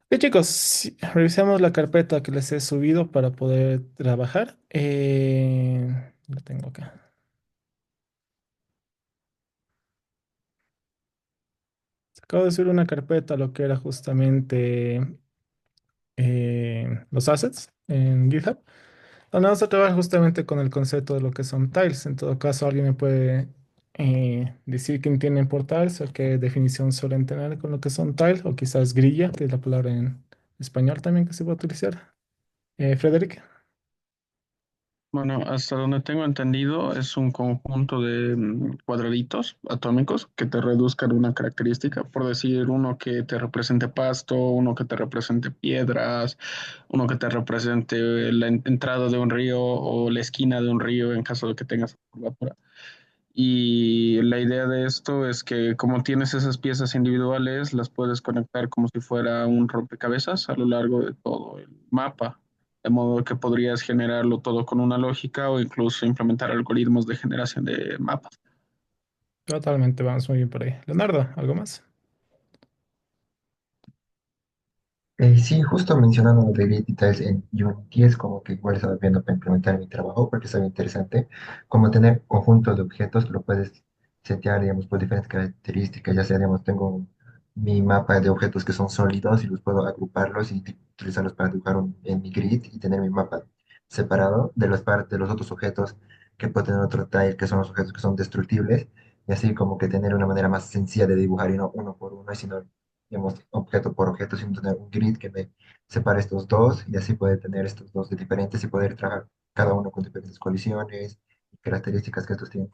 Bien, chicos, revisemos la carpeta que les he subido para poder trabajar. La tengo acá. Acabo de subir una carpeta, lo que era justamente los assets en GitHub. Donde vamos a trabajar justamente con el concepto de lo que son tiles. En todo caso, alguien me puede decir qué entienden por tiles o qué definición suelen tener con lo que son tiles, o quizás grilla, que es la palabra en español también que se puede utilizar. Frederick. Bueno, hasta donde tengo entendido, es un conjunto de cuadraditos atómicos que te reduzcan una característica, por decir uno que te represente pasto, uno que te represente piedras, uno que te represente la entrada de un río o la esquina de un río en caso de que tengas curvatura. Y la idea de esto es que como tienes esas piezas individuales, las puedes conectar como si fuera un rompecabezas a lo largo de todo el mapa, de modo que podrías generarlo todo con una lógica o incluso implementar algoritmos de generación de mapas. Totalmente, vamos muy bien por ahí. Leonardo, ¿algo más? Sí, justo mencionando lo de Grid Details en Unity es como que igual estaba viendo para implementar en mi trabajo porque es algo interesante, como tener conjunto de objetos que lo puedes setear, digamos, por diferentes características, ya sea, digamos, tengo mi mapa de objetos que son sólidos y los puedo agruparlos y utilizarlos para dibujar en mi grid y tener mi mapa separado de de los otros objetos que puede tener otro tile, que son los objetos que son destructibles, y así como que tener una manera más sencilla de dibujar y no uno por uno, sino digamos, objeto por objeto, sino tener un grid que me separe estos dos y así poder tener estos dos de diferentes y poder trabajar cada uno con diferentes colisiones y características que estos tienen.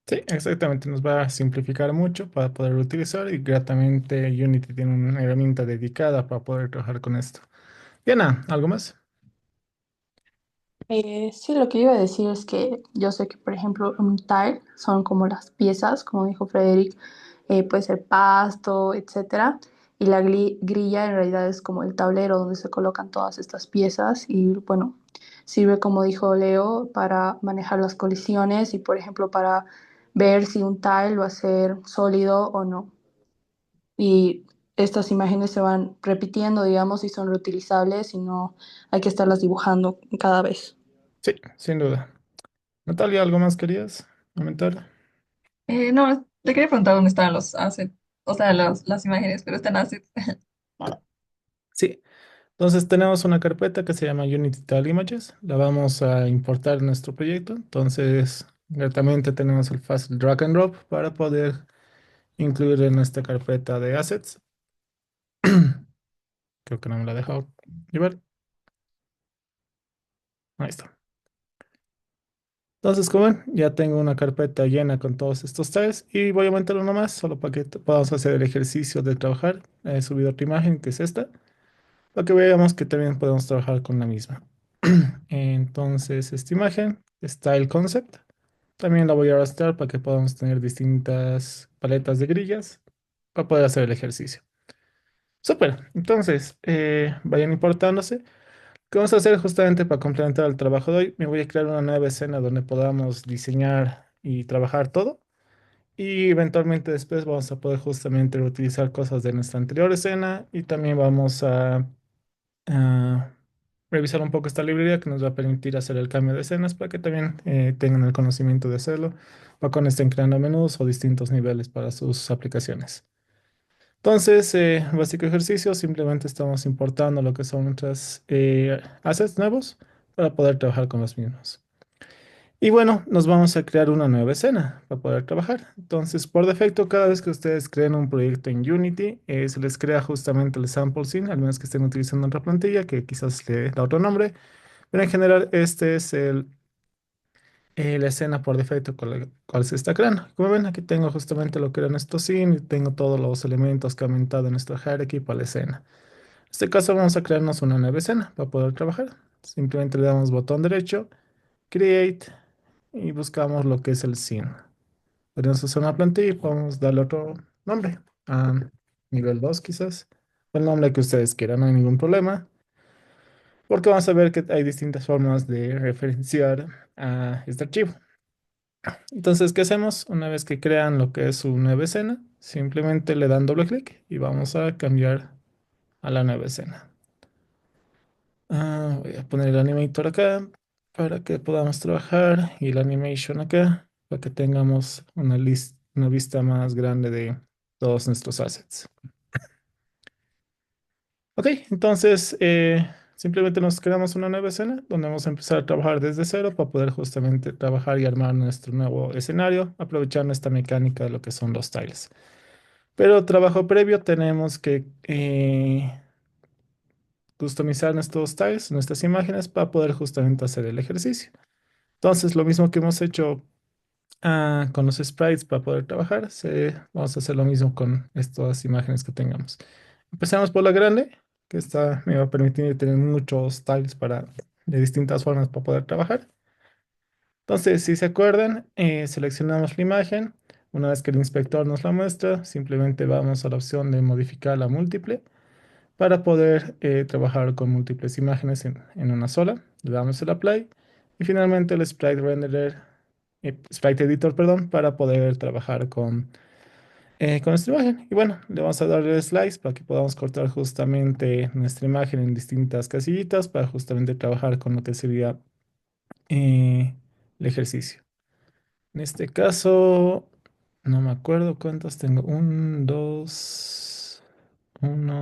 Sí, exactamente, nos va a simplificar mucho para poder utilizar y gratamente Unity tiene una herramienta dedicada para poder trabajar con esto. Diana, ¿algo más? Sí, lo que iba a decir es que yo sé que, por ejemplo, un tile son como las piezas, como dijo Frederick, puede ser pasto, etcétera. Y la grilla en realidad es como el tablero donde se colocan todas estas piezas y, bueno, sirve, como dijo Leo, para manejar las colisiones y, por ejemplo, para ver si un tile va a ser sólido o no. Y estas imágenes se van repitiendo, digamos, y son reutilizables y no hay que estarlas dibujando cada vez. Sí, sin duda. Natalia, ¿algo más querías comentar? No, te quería preguntar dónde están los assets, o sea, las imágenes, pero están assets. Sí, entonces tenemos una carpeta que se llama Unity Tile Images. La vamos a importar en nuestro proyecto. Entonces, gratamente tenemos el fast drag and drop para poder incluir en esta carpeta de assets. Creo que no me la ha dejado llevar. Ahí está. Entonces, como ven, ya tengo una carpeta llena con todos estos tags y voy a aumentar uno más, solo para que podamos hacer el ejercicio de trabajar. He subido otra imagen, que es esta, para que veamos que también podemos trabajar con la misma. Entonces, esta imagen está el concept. También la voy a arrastrar para que podamos tener distintas paletas de grillas para poder hacer el ejercicio. Súper, entonces, vayan importándose. ¿Qué vamos a hacer justamente para complementar el trabajo de hoy? Me voy a crear una nueva escena donde podamos diseñar y trabajar todo. Y eventualmente después vamos a poder justamente utilizar cosas de nuestra anterior escena y también vamos a revisar un poco esta librería que nos va a permitir hacer el cambio de escenas para que también tengan el conocimiento de hacerlo o cuando estén creando menús o distintos niveles para sus aplicaciones. Entonces, básico ejercicio, simplemente estamos importando lo que son nuestras assets nuevos para poder trabajar con los mismos. Y bueno, nos vamos a crear una nueva escena para poder trabajar. Entonces, por defecto, cada vez que ustedes creen un proyecto en Unity, se les crea justamente el sample scene, al menos que estén utilizando otra plantilla que quizás le da otro nombre. Pero en general, este es la escena por defecto con la cual se está creando. Como ven, aquí tengo justamente lo que era nuestro scene y tengo todos los elementos que ha aumentado en nuestra hierarchy para la escena. En este caso, vamos a crearnos una nueva escena para poder trabajar. Simplemente le damos botón derecho, Create y buscamos lo que es el scene. Podríamos hacer una plantilla y podemos darle otro nombre. A nivel 2 quizás. El nombre que ustedes quieran, no hay ningún problema. Porque vamos a ver que hay distintas formas de referenciar a este archivo. Entonces, ¿qué hacemos? Una vez que crean lo que es su nueva escena, simplemente le dan doble clic y vamos a cambiar a la nueva escena. Voy a poner el animator acá para que podamos trabajar y el animation acá para que tengamos una vista más grande de todos nuestros assets. Ok, entonces simplemente nos creamos una nueva escena donde vamos a empezar a trabajar desde cero para poder justamente trabajar y armar nuestro nuevo escenario, aprovechando esta mecánica de lo que son los tiles. Pero trabajo previo tenemos que customizar nuestros tiles, nuestras imágenes para poder justamente hacer el ejercicio. Entonces, lo mismo que hemos hecho con los sprites para poder trabajar, vamos a hacer lo mismo con estas imágenes que tengamos. Empezamos por la grande, que me va a permitir tener muchos tiles de distintas formas para poder trabajar. Entonces, si se acuerdan, seleccionamos la imagen. Una vez que el inspector nos la muestra, simplemente vamos a la opción de modificar la múltiple para poder trabajar con múltiples imágenes en una sola. Le damos el apply y finalmente el sprite editor, perdón, para poder trabajar con nuestra imagen. Y bueno, le vamos a dar el slice para que podamos cortar justamente nuestra imagen en distintas casillitas para justamente trabajar con lo que sería el ejercicio. En este caso, no me acuerdo cuántos tengo. Uno,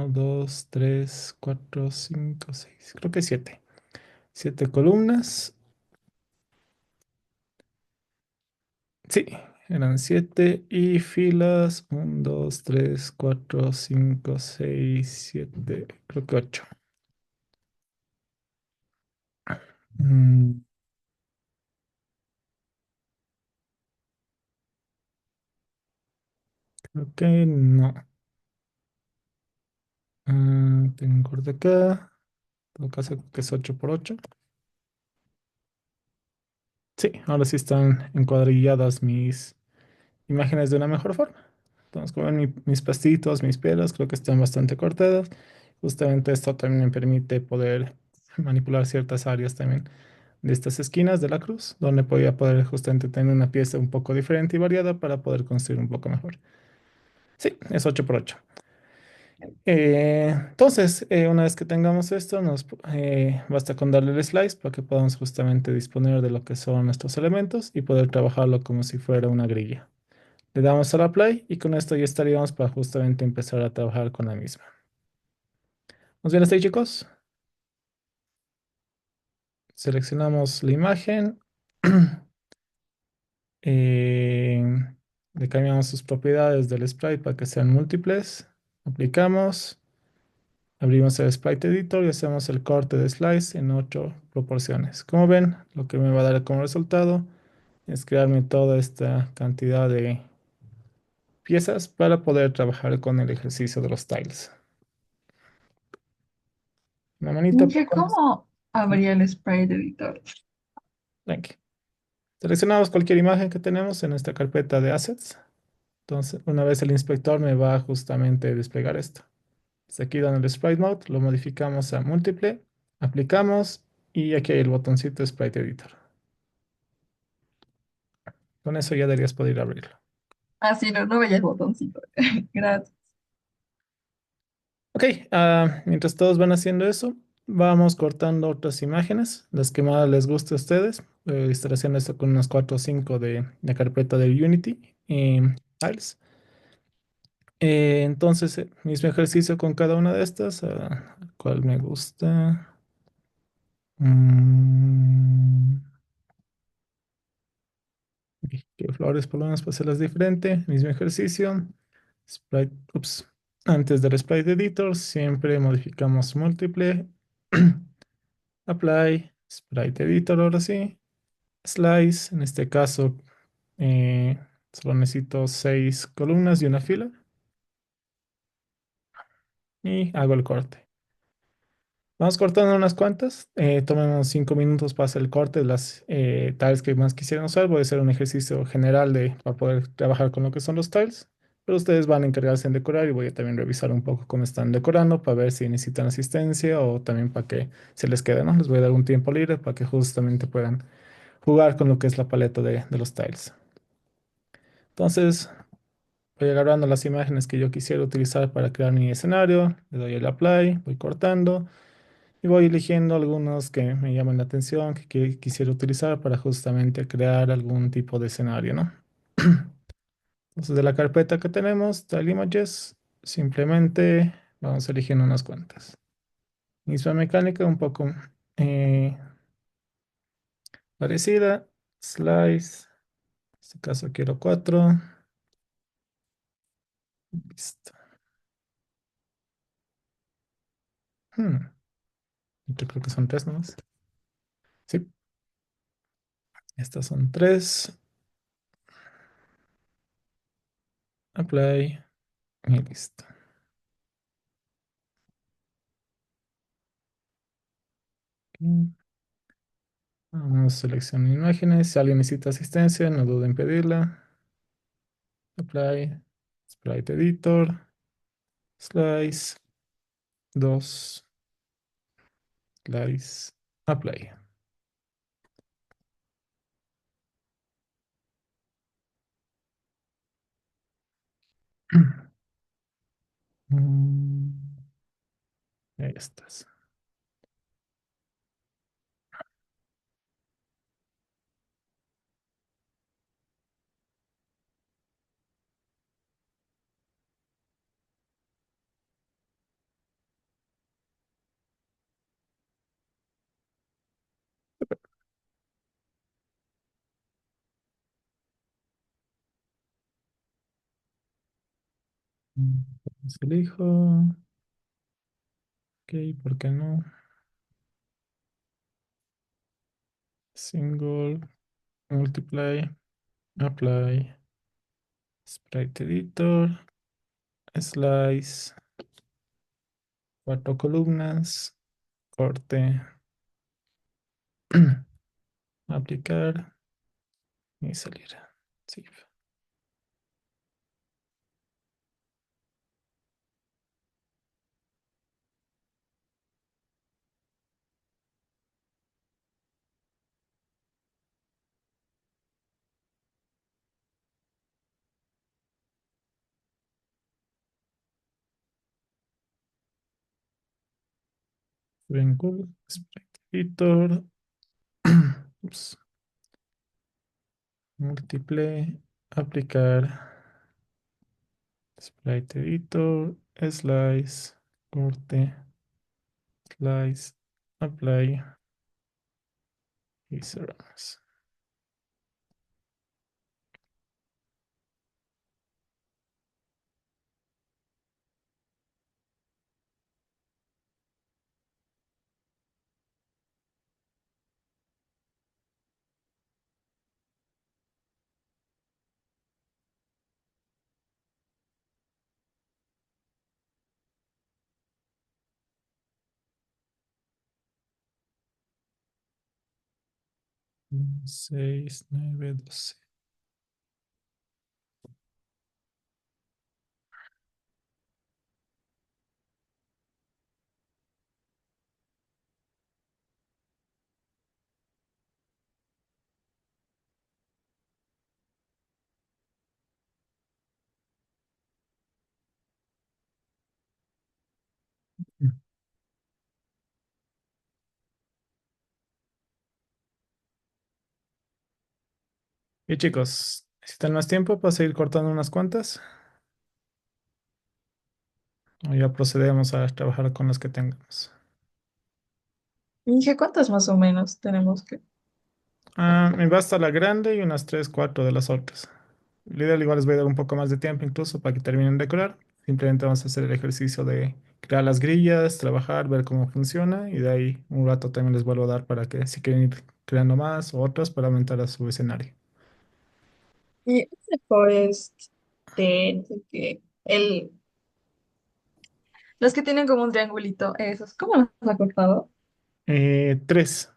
dos, tres, cuatro, cinco, seis. Creo que siete. Siete columnas. Sí, eran siete. Y filas. Un, dos, tres, cuatro, cinco, seis, siete. Creo que ocho. Mm, creo que no. Tengo un corte acá. En todo caso, creo que es 8 por 8. Sí, ahora sí están encuadrilladas mis imágenes de una mejor forma. Entonces, como ven, mis pastitos, mis pelas, creo que están bastante cortadas. Justamente esto también me permite poder manipular ciertas áreas también de estas esquinas de la cruz, donde podría poder justamente tener una pieza un poco diferente y variada para poder construir un poco mejor. Sí, es 8 por 8. Entonces, una vez que tengamos esto, basta con darle el slice para que podamos justamente disponer de lo que son nuestros elementos y poder trabajarlo como si fuera una grilla. Le damos al apply y con esto ya estaríamos para justamente empezar a trabajar con la misma. ¿Nos bien hasta ahí, chicos? Seleccionamos la imagen. eh, Le cambiamos sus propiedades del sprite para que sean múltiples. Aplicamos. Abrimos el sprite editor y hacemos el corte de slice en 8 proporciones. Como ven, lo que me va a dar como resultado es crearme toda esta cantidad de piezas para poder trabajar con el ejercicio de los tiles. Una manita Dije, para... ¿cómo abría el Sprite Editor? Tranqui. Seleccionamos cualquier imagen que tenemos en esta carpeta de assets. Entonces, una vez el inspector me va a justamente desplegar esto. Desde aquí donde el sprite mode, lo modificamos a múltiple, aplicamos y aquí hay el botoncito Sprite Editor. Con eso ya deberías poder abrirlo. Ah, sí, no, no veía el botoncito. Gracias. Ok, mientras todos van haciendo eso, vamos cortando otras imágenes, las que más les guste a ustedes. Estaré haciendo esto con unas 4 o 5 de la carpeta de Unity y Tiles. Entonces, mismo ejercicio con cada una de estas. ¿Cuál me gusta? Mm, ¿Qué flores por lo menos para hacerlas diferente? Mismo ejercicio. Ups. Antes del Sprite Editor, siempre modificamos múltiple. Apply, Sprite Editor, ahora sí. Slice, en este caso, eh, solo necesito 6 columnas y una fila. Y hago el corte. Vamos cortando unas cuantas. Tomemos 5 minutos para hacer el corte de las tiles que más quisieran usar. Voy a hacer un ejercicio general para poder trabajar con lo que son los tiles. Pero ustedes van a encargarse en decorar y voy a también revisar un poco cómo están decorando para ver si necesitan asistencia o también para que se les quede, ¿no? Les voy a dar un tiempo libre para que justamente puedan jugar con lo que es la paleta de los tiles. Entonces, Voy agarrando las imágenes que yo quisiera utilizar para crear mi escenario, le doy el apply, voy cortando y voy eligiendo algunos que me llaman la atención, que quisiera utilizar para justamente crear algún tipo de escenario, ¿no? Entonces, de la carpeta que tenemos, Style Images, simplemente vamos eligiendo unas cuantas. Misma mecánica, un poco eh, parecida. Slice, en este caso quiero 4. Listo. Hmm, yo creo que son 3 nomás. Sí, estas son 3. Apply y listo. Ok. Vamos, seleccionar imágenes. Si alguien necesita asistencia, no dude en pedirla. Apply, Sprite Editor, Slice, 2, Slice, Apply. Mm, ahí estás. Entonces elijo. Ok, ¿por qué no? Single, multiply, apply, sprite editor, slice, 4 columnas, corte, aplicar y salir. Sí. Vengo, sprite editor, ups, múltiple, aplicar, sprite editor, slice, corte, slice, apply y cerramos. Seis, 9, 12. Y chicos, ¿necesitan más tiempo para seguir cortando unas cuantas? O ya procedemos a trabajar con las que tengamos. ¿Y dije cuántas más o menos tenemos que? Me basta la grande y unas 3 4 de las otras. Lo ideal igual les voy a dar un poco más de tiempo incluso para que terminen de decorar. Simplemente vamos a hacer el ejercicio de crear las grillas, trabajar, ver cómo funciona y de ahí un rato también les vuelvo a dar para que si quieren ir creando más o otras para aumentar a su escenario. Y ese forest de que los que tienen como un triangulito, esos, ¿cómo los ha cortado? 3.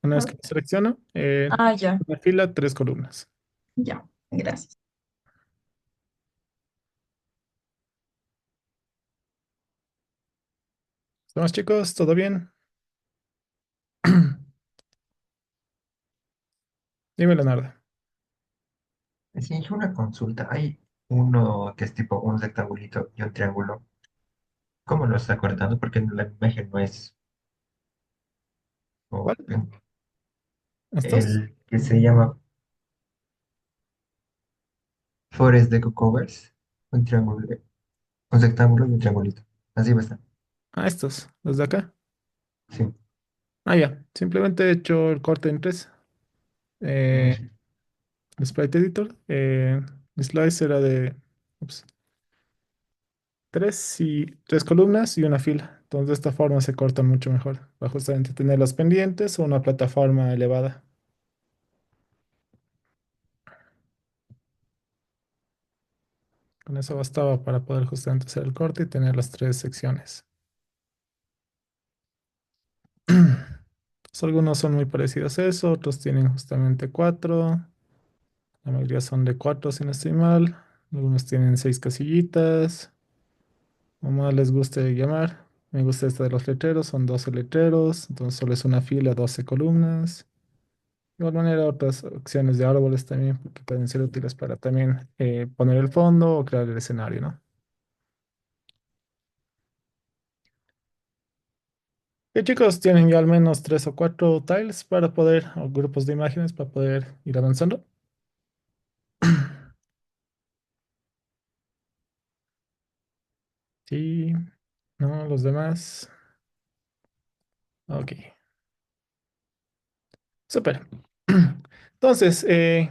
Una vez Ah, que lo selecciono, ya, una fila, 3 columnas. ya, gracias. ¿Estamos chicos? ¿Todo bien? Dime, Leonardo. Sí, una consulta. Hay uno que es tipo un rectangulito y un triángulo. ¿Cómo lo está cortando? Porque en la imagen no es ¿Cuál? o, ¿Estos? el que se llama Forest Deco Covers, un triángulo, un rectángulo y un triangulito. Así va a estar. Ah, estos, los de acá. Sí. Ah, ya. Simplemente he hecho el corte en tres. Mm, Eh, sí. el Sprite Editor. El slice era de ups, tres columnas y una fila. Entonces, de esta forma se cortan mucho mejor. Para justamente tener los pendientes o una plataforma elevada. Con eso bastaba para poder justamente hacer el corte y tener las tres secciones. Algunos son muy parecidos a eso, otros tienen justamente cuatro. La mayoría son de cuatro, si no estoy mal. Algunos tienen seis casillitas. O más les guste llamar. Me gusta esta de los letreros, son 12 letreros. Entonces solo es una fila, 12 columnas. De igual manera, otras opciones de árboles también, que pueden ser útiles para también poner el fondo o crear el escenario, ¿no? Y chicos, tienen ya al menos tres o cuatro tiles para poder, o grupos de imágenes para poder ir avanzando. Sí, no, los demás. Ok, súper. Entonces,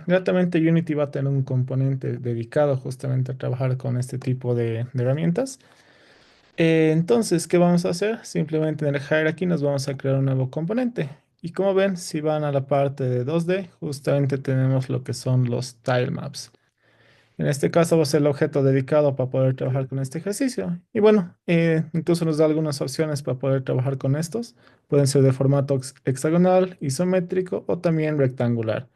gratamente Unity va a tener un componente dedicado justamente a trabajar con este tipo de herramientas. Entonces, ¿qué vamos a hacer? Simplemente en el hierarchy nos vamos a crear un nuevo componente. Y como ven, si van a la parte de 2D, justamente tenemos lo que son los tile maps. En este caso va a ser el objeto dedicado para poder trabajar con este ejercicio. Y bueno, incluso nos da algunas opciones para poder trabajar con estos. Pueden ser de formato hexagonal, isométrico o también rectangular.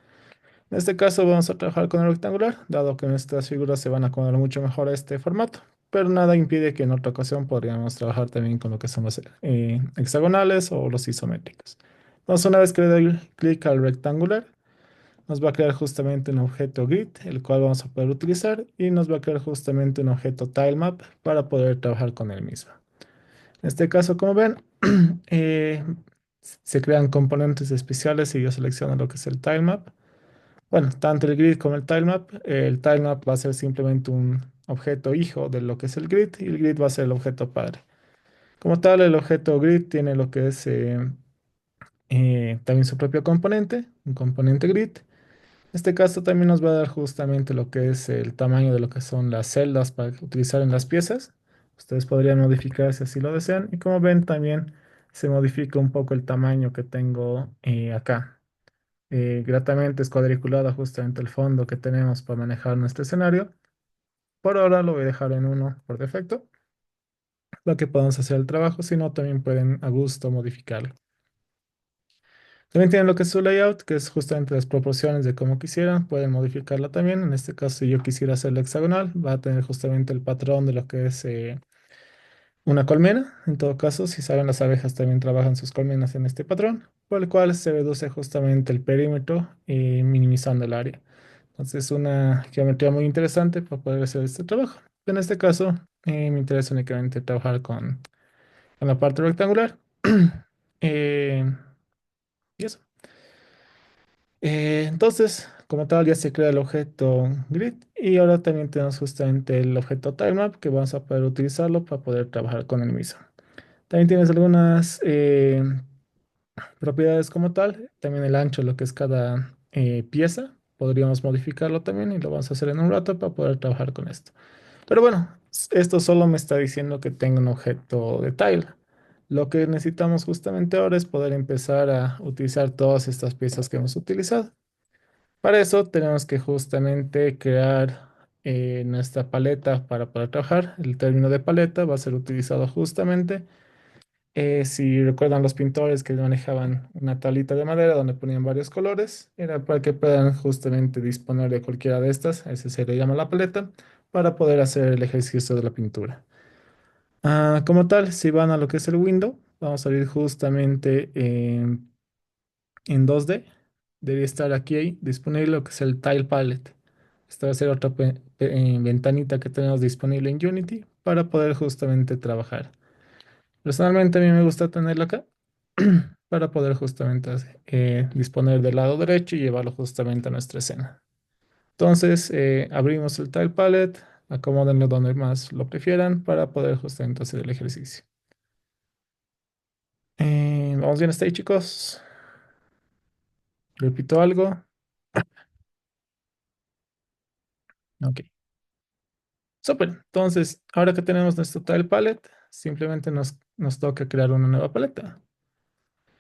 En este caso vamos a trabajar con el rectangular, dado que nuestras figuras se van a acomodar mucho mejor a este formato. Pero nada impide que en otra ocasión podríamos trabajar también con lo que son los hexagonales o los isométricos. Entonces, una vez que le doy clic al rectangular, nos va a crear justamente un objeto grid, el cual vamos a poder utilizar, y nos va a crear justamente un objeto tilemap para poder trabajar con el mismo. En este caso, como ven, eh, se crean componentes especiales y yo selecciono lo que es el tilemap. Bueno, tanto el grid como el tilemap va a ser simplemente un objeto hijo de lo que es el grid y el grid va a ser el objeto padre. Como tal, el objeto grid tiene lo que es también su propio componente, un componente grid. En este caso también nos va a dar justamente lo que es el tamaño de lo que son las celdas para utilizar en las piezas. Ustedes podrían modificar si así lo desean. Y como ven, también se modifica un poco el tamaño que tengo acá. Gratamente es cuadriculada justamente el fondo que tenemos para manejar nuestro escenario. Por ahora lo voy a dejar en uno por defecto, para que podamos hacer el trabajo. Si no, también pueden a gusto modificarlo. También tienen lo que es su layout, que es justamente las proporciones de cómo quisieran. Pueden modificarla también. En este caso, si yo quisiera hacerla hexagonal, va a tener justamente el patrón de lo que es una colmena. En todo caso, si saben, las abejas también trabajan sus colmenas en este patrón, por el cual se reduce justamente el perímetro y minimizando el área. Entonces, es una geometría muy interesante para poder hacer este trabajo. En este caso, me interesa únicamente trabajar con la parte rectangular. Eh, y eso. Entonces, como tal, ya se crea el objeto grid y ahora también tenemos justamente el objeto tilemap que vamos a poder utilizarlo para poder trabajar con el mismo. También tienes algunas propiedades como tal, también el ancho, lo que es cada pieza. Podríamos modificarlo también y lo vamos a hacer en un rato para poder trabajar con esto. Pero bueno, esto solo me está diciendo que tengo un objeto de tile. Lo que necesitamos justamente ahora es poder empezar a utilizar todas estas piezas que hemos utilizado. Para eso tenemos que justamente crear nuestra paleta para poder trabajar. El término de paleta va a ser utilizado justamente si recuerdan los pintores que manejaban una tablita de madera donde ponían varios colores, era para que puedan justamente disponer de cualquiera de estas, a ese se le llama la paleta, para poder hacer el ejercicio de la pintura. Como tal, si van a lo que es el window, vamos a ver justamente en 2D, debería estar aquí disponible lo que es el Tile Palette. Esta va a ser otra ventanita que tenemos disponible en Unity para poder justamente trabajar. Personalmente a mí me gusta tenerla acá para poder justamente disponer del lado derecho y llevarlo justamente a nuestra escena. Entonces abrimos el Tile Palette, acomódenlo donde más lo prefieran para poder justamente hacer el ejercicio. Vamos bien hasta ahí, chicos. Repito algo. Ok. Súper. Entonces, ahora que tenemos nuestro Tile Palette, simplemente nos toca crear una nueva paleta.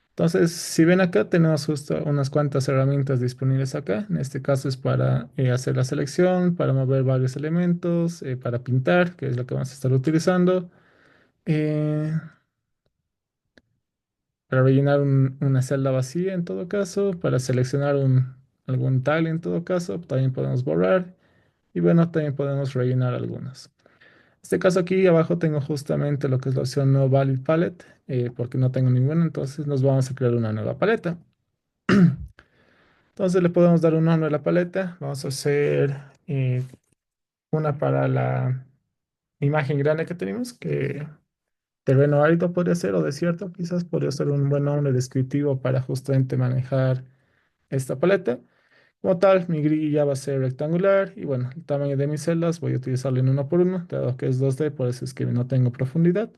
Entonces, si ven acá, tenemos justo unas cuantas herramientas disponibles acá. En este caso es para hacer la selección, para mover varios elementos, para pintar, que es lo que vamos a estar utilizando, eh, para rellenar una celda vacía en todo caso, para seleccionar algún tile en todo caso, también podemos borrar y bueno, también podemos rellenar algunos. En este caso aquí abajo tengo justamente lo que es la opción No Valid Palette, porque no tengo ninguna, entonces nos vamos a crear una nueva paleta. Entonces le podemos dar un nombre a la paleta. Vamos a hacer una para la imagen grande que tenemos, que terreno árido podría ser o desierto, quizás podría ser un buen nombre descriptivo para justamente manejar esta paleta. Como tal, mi grilla va a ser rectangular y bueno, el tamaño de mis celdas voy a utilizarlo en uno por uno, dado que es 2D, por eso es que no tengo profundidad.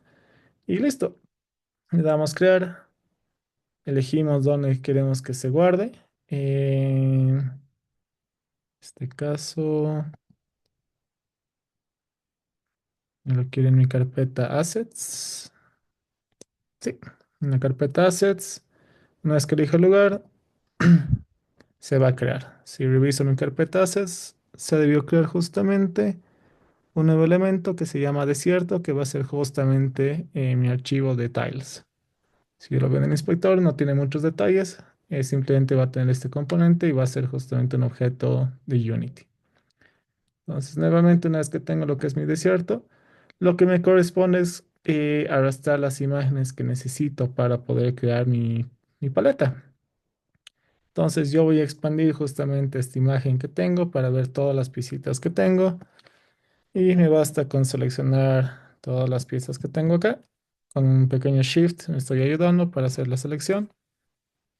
Y listo, le damos crear, elegimos dónde queremos que se guarde. En este caso, lo quiero en mi carpeta Assets. Sí, en la carpeta Assets, una vez que elijo el lugar, se va a crear. Si reviso mi carpeta Assets, se debió crear justamente un nuevo elemento que se llama desierto, que va a ser justamente mi archivo de tiles. Si lo ven en el inspector, no tiene muchos detalles, simplemente va a tener este componente y va a ser justamente un objeto de Unity. Entonces, nuevamente, una vez que tengo lo que es mi desierto, lo que me corresponde es arrastrar las imágenes que necesito para poder crear mi paleta. Entonces, yo voy a expandir justamente esta imagen que tengo para ver todas las piecitas que tengo. Y me basta con seleccionar todas las piezas que tengo acá. Con un pequeño shift me estoy ayudando para hacer la selección.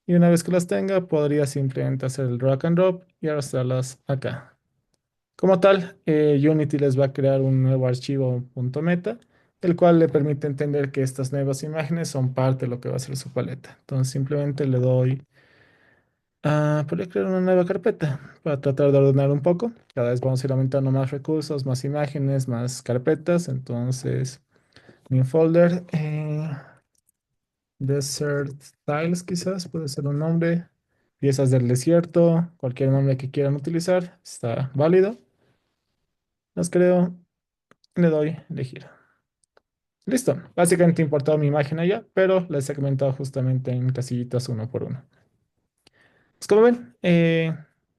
Y una vez que las tenga, podría simplemente hacer el drag and drop y arrastrarlas acá. Como tal, Unity les va a crear un nuevo archivo .meta, el cual le permite entender que estas nuevas imágenes son parte de lo que va a ser su paleta. Entonces simplemente le doy a poder crear una nueva carpeta para tratar de ordenar un poco. Cada vez vamos a ir aumentando más recursos, más imágenes, más carpetas. Entonces, mi folder, Desert Tiles quizás puede ser un nombre. Piezas del desierto, cualquier nombre que quieran utilizar, está válido. Las creo, le doy elegir. Listo. Básicamente he importado mi imagen allá, pero la he segmentado justamente en casillitas uno por uno. Pues como ven,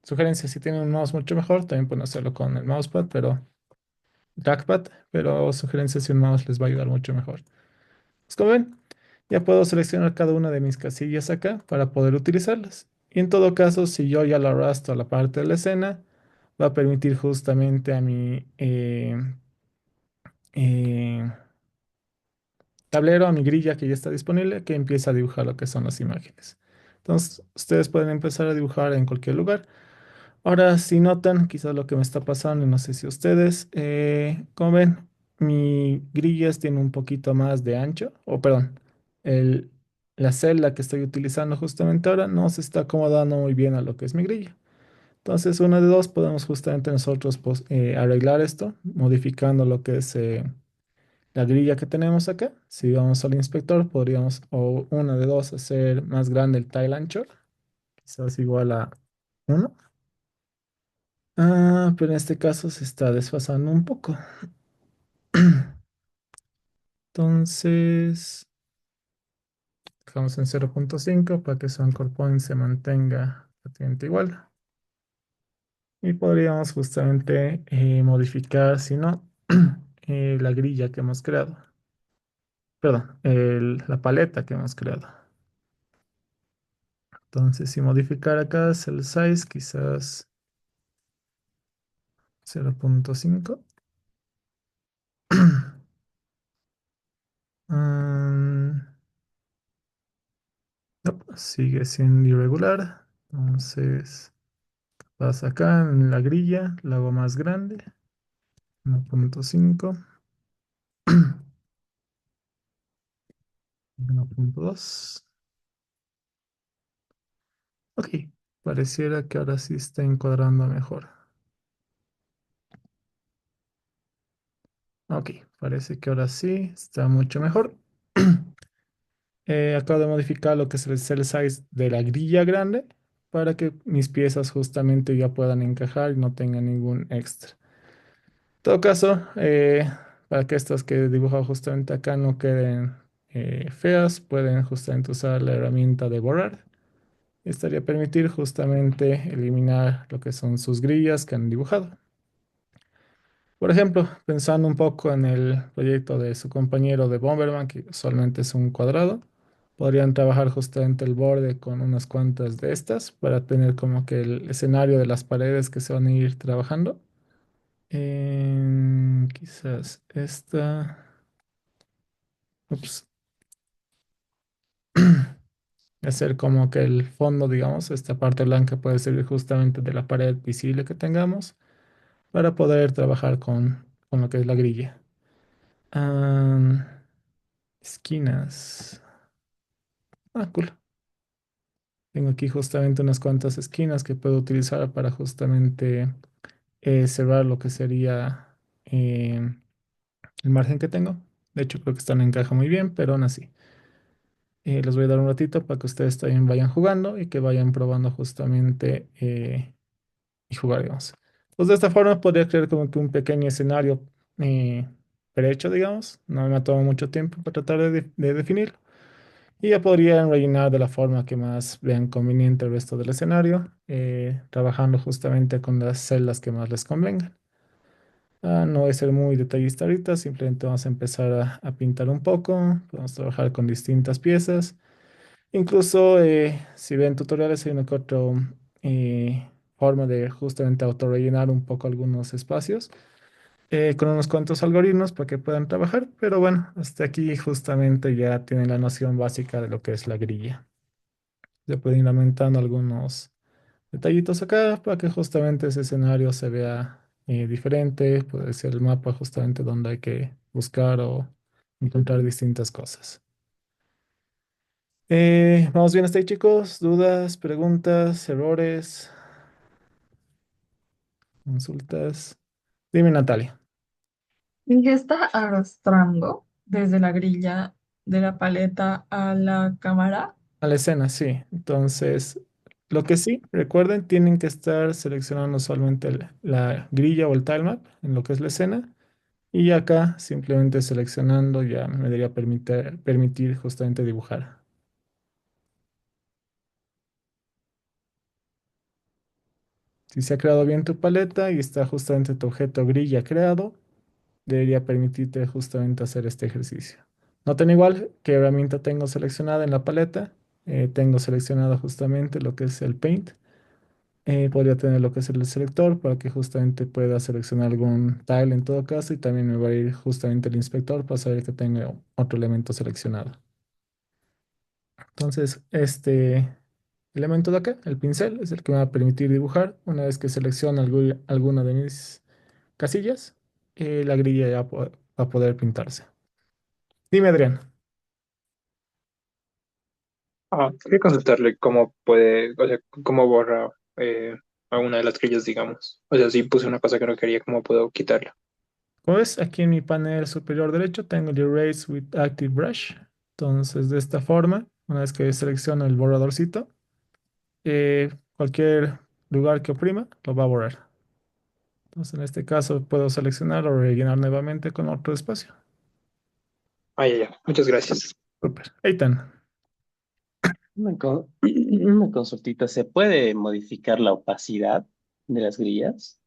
sugerencias, si tienen un mouse mucho mejor, también pueden hacerlo con el mousepad, pero trackpad, pero sugerencias si un mouse les va a ayudar mucho mejor. Pues como ven, ya puedo seleccionar cada una de mis casillas acá para poder utilizarlas. Y en todo caso, si yo ya lo arrastro a la parte de la escena, va a permitir justamente a mi eh, tablero, a mi grilla que ya está disponible, que empiece a dibujar lo que son las imágenes. Entonces, ustedes pueden empezar a dibujar en cualquier lugar. Ahora, si notan, quizás lo que me está pasando, y no sé si ustedes, como ven, mi grillas tiene un poquito más de ancho, o perdón, el, la celda que estoy utilizando justamente ahora no se está acomodando muy bien a lo que es mi grilla. Entonces, una de dos, podemos justamente nosotros pues, arreglar esto, modificando lo que es la grilla que tenemos acá. Si vamos al inspector, podríamos, o una de dos, hacer más grande el tile anchor, quizás igual a uno. Ah, pero en este caso se está desfasando un poco. Entonces, dejamos en 0.5 para que su anchor point se mantenga prácticamente igual. Y podríamos justamente modificar, si no, la grilla que hemos creado. Perdón, la paleta que hemos creado. Entonces, si modificar acá es el size, quizás 0.5. Mm, no, sigue siendo irregular. Entonces, vas acá en la grilla, la hago más grande. 1.5. 1.2. Ok, pareciera que ahora sí está encuadrando mejor. Ok, parece que ahora sí está mucho mejor. Acabo de modificar lo que es el cell size de la grilla grande para que mis piezas justamente ya puedan encajar y no tengan ningún extra. En todo caso, para que estas que he dibujado justamente acá no queden feas, pueden justamente usar la herramienta de borrar. Estaría permitir justamente eliminar lo que son sus grillas que han dibujado. Por ejemplo, pensando un poco en el proyecto de su compañero de Bomberman, que solamente es un cuadrado, podrían trabajar justamente el borde con unas cuantas de estas para tener como que el escenario de las paredes que se van a ir trabajando. Quizás esta. Ups. Hacer como que el fondo, digamos, esta parte blanca puede servir justamente de la pared visible que tengamos para poder trabajar con lo que es la grilla. Am, esquinas. Ah, cool. Tengo aquí justamente unas cuantas esquinas que puedo utilizar para justamente cerrar lo que sería el margen que tengo. De hecho, creo que están en caja muy bien, pero aún así. Les voy a dar un ratito para que ustedes también vayan jugando y que vayan probando justamente y jugar, digamos. Pues de esta forma podría crear como que un pequeño escenario eh, prehecho, digamos. No me ha tomado mucho tiempo para tratar de definirlo. Y ya podrían rellenar de la forma que más vean conveniente el resto del escenario, trabajando justamente con las celdas que más les convengan. No voy a ser muy detallista ahorita, simplemente vamos a empezar a pintar un poco, vamos a trabajar con distintas piezas. Incluso si ven tutoriales hay una que otra forma de justamente autorrellenar un poco algunos espacios con unos cuantos algoritmos para que puedan trabajar, pero bueno, hasta aquí justamente ya tienen la noción básica de lo que es la grilla. Se pueden ir aumentando algunos detallitos acá para que justamente ese escenario se vea diferente. Puede ser el mapa justamente donde hay que buscar o encontrar distintas cosas. ¿Vamos bien hasta ahí, chicos? ¿Dudas, preguntas, errores, consultas? Dime, Natalia. Y está arrastrando desde la grilla de la paleta a la cámara. A la escena, sí. Entonces, lo que sí, recuerden, tienen que estar seleccionando solamente la grilla o el tilemap en lo que es la escena. Y acá, simplemente seleccionando, ya me debería permitir justamente dibujar. Si se ha creado bien tu paleta y está justamente tu objeto grilla creado, debería permitirte justamente hacer este ejercicio. Noten igual qué herramienta tengo seleccionada en la paleta. Tengo seleccionado justamente lo que es el Paint. Podría tener lo que es el selector para que justamente pueda seleccionar algún tile en todo caso y también me va a ir justamente el inspector para saber que tengo otro elemento seleccionado. Entonces, este elemento de acá, el pincel, es el que me va a permitir dibujar. Una vez que seleccione alguna de mis casillas, la grilla ya va a poder pintarse. Dime, Adrián. Quería consultarle cómo puede, o sea, cómo borra a una de las grillas, digamos. O sea, si puse una cosa que no quería, ¿cómo puedo quitarla? Como ves, aquí en mi panel superior derecho tengo el Erase with Active Brush. Entonces, de esta forma, una vez que selecciono el borradorcito, cualquier lugar que oprima lo va a borrar. Entonces, en este caso, puedo seleccionar o rellenar nuevamente con otro espacio. Ya, ya. Muchas gracias. Súper. Eitan. Una consultita, ¿se puede modificar la opacidad de las grillas?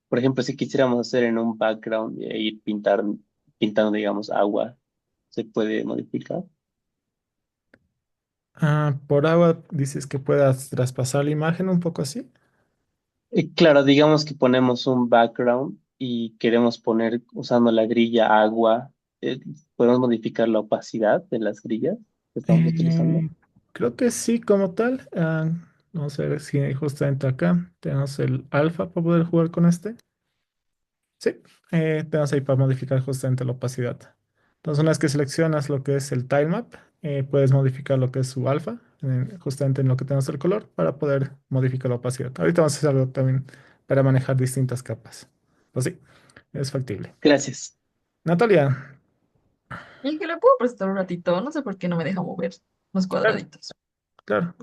Por ejemplo, si quisiéramos hacer en un background e ir pintando, digamos, agua, ¿se puede modificar? Por agua dices que puedas traspasar la imagen un poco así. Claro, digamos que ponemos un background y queremos poner, usando la grilla agua, podemos modificar la opacidad de las grillas que estamos utilizando. Eh, Creo que sí, como tal. Vamos a ver si justamente acá tenemos el alfa para poder jugar con este. Sí, tenemos ahí para modificar justamente la opacidad. Entonces, una vez que seleccionas lo que es el tilemap, puedes modificar lo que es su alfa, justamente en lo que tenemos el color, para poder modificar la opacidad. Ahorita vamos a hacer algo también para manejar distintas capas. Pues sí, es factible. Gracias. Natalia, Y que le puedo prestar un ratito, no sé por qué no me deja mover los claro, cuadraditos. claro.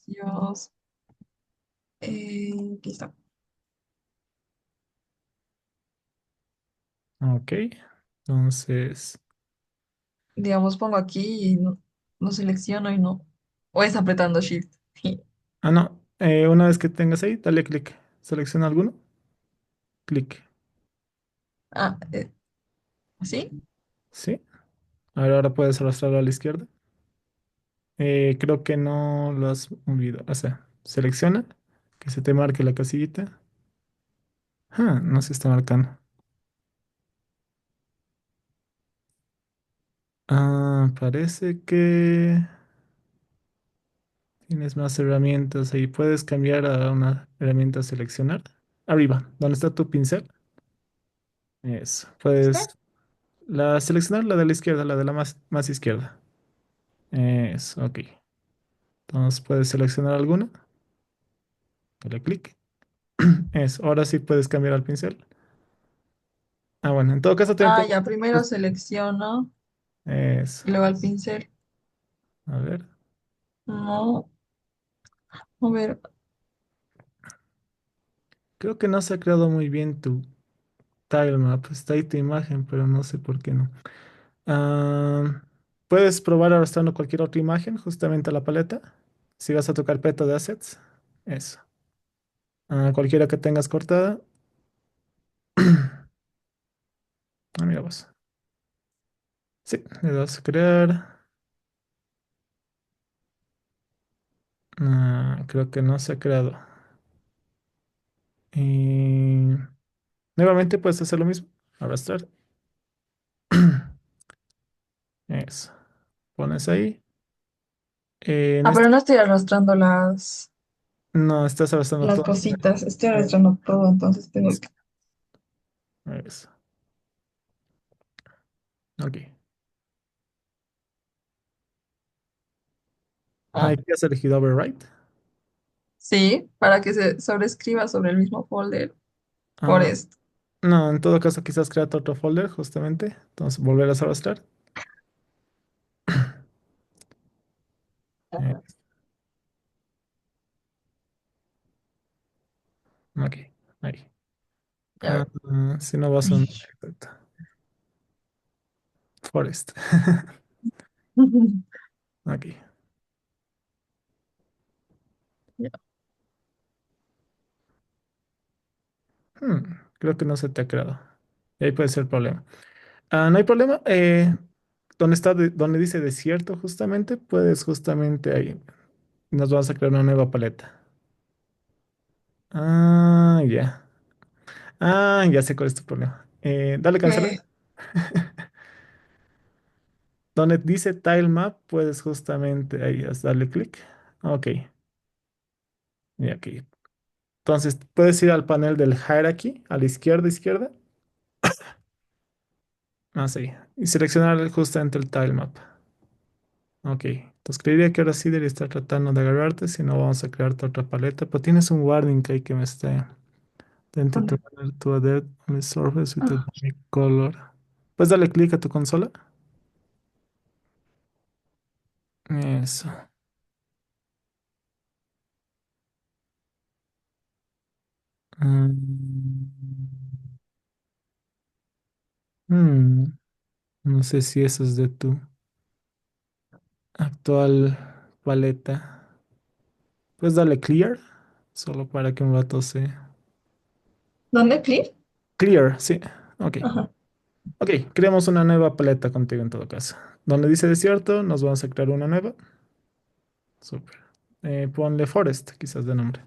Gracias. Aquí está. Ok, entonces. Digamos, pongo aquí y no, no selecciono y no. O es apretando Shift. Ah, no, una vez que tengas ahí, dale clic. Selecciona alguno, clic. Ah, ¿así? Sí. Ahora puedes arrastrarlo a la izquierda. Creo que no lo has olvidado. O sea, selecciona, que se te marque la casillita. Ah, no se está marcando. Ah, parece que tienes más herramientas ahí. Puedes cambiar a una herramienta seleccionar. Arriba, donde está tu pincel. Eso. ¿Este? Puedes seleccionar la de la izquierda, la de la más izquierda. Eso, ok. Entonces puedes seleccionar alguna. Dale clic. Eso. Ahora sí puedes cambiar al pincel. Ah, bueno, en todo caso también Ah, puedes. ya, primero selecciono Eso. y luego al pincel. A ver. No, a ver. Creo que no se ha creado muy bien tu tilemap. Está ahí tu imagen, pero no sé por qué no. Ah, puedes probar arrastrando cualquier otra imagen justamente a la paleta. Si vas a tu carpeta de assets, eso. Cualquiera que tengas cortada. Ah, mira vos. Sí, le das a crear. Creo que no se ha creado. Y nuevamente puedes hacer lo mismo. Arrastrar. Eso. Pones ahí. En Ah, pero este. no estoy arrastrando No, estás arrastrando las todo. cositas, estoy arrastrando todo, entonces tengo que... Eso. Ok. Ah, ¿Qué has elegido override? sí, para que se sobrescriba sobre el mismo folder por Ah, esto. no, en todo caso quizás crear otro folder justamente. Entonces volverás a arrastrar. Eh, ok, ahí. Ya ver. Si no vas a un forest. Ok. Ya. Hmm, creo que no se te ha creado. Y ahí puede ser el problema. No hay problema. Donde está, donde dice desierto justamente, puedes justamente ahí. Nos vamos a crear una nueva paleta. Ya. Ya sé cuál es tu problema. Dale cancelar. Eh, Donde dice tile map, puedes justamente ahí darle clic. Ok, y aquí. Entonces puedes ir al panel del hierarchy, a la izquierda, izquierda. Sí. Y seleccionar justamente el tile map. Ok, entonces creería que ahora sí debería estar tratando de agarrarte, si no vamos a crearte otra paleta. Pero tienes un warning que hay que me está. Tenta to ¿dónde? render to adapt on the surface with a Ah, dynamic color. Puedes darle clic a tu consola. Eso. Mm, mm, no sé si eso es de tu actual paleta. Puedes darle clear, solo para que un rato se... ¿dónde clic? Clear, sí. Ok. Ajá. Ok, creamos una nueva paleta contigo en todo caso. Donde dice desierto, nos vamos a crear una nueva. Súper. Ponle forest, quizás de nombre.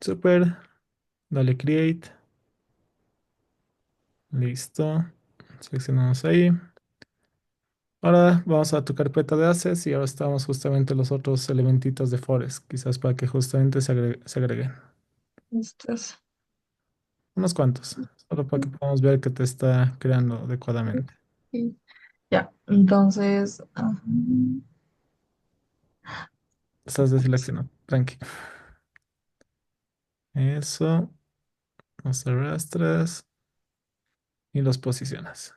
Super. Dale create. Listo. Seleccionamos ahí. Ahora vamos a tu carpeta de assets y ahora estamos justamente los otros elementitos de Forest, quizás para que justamente se agreguen. Estos. Unos cuantos, solo para que podamos ver que te está creando adecuadamente. Sí. Ya, entonces, Estás deseleccionado, tranqui. Eso, los arrastras y los posicionas.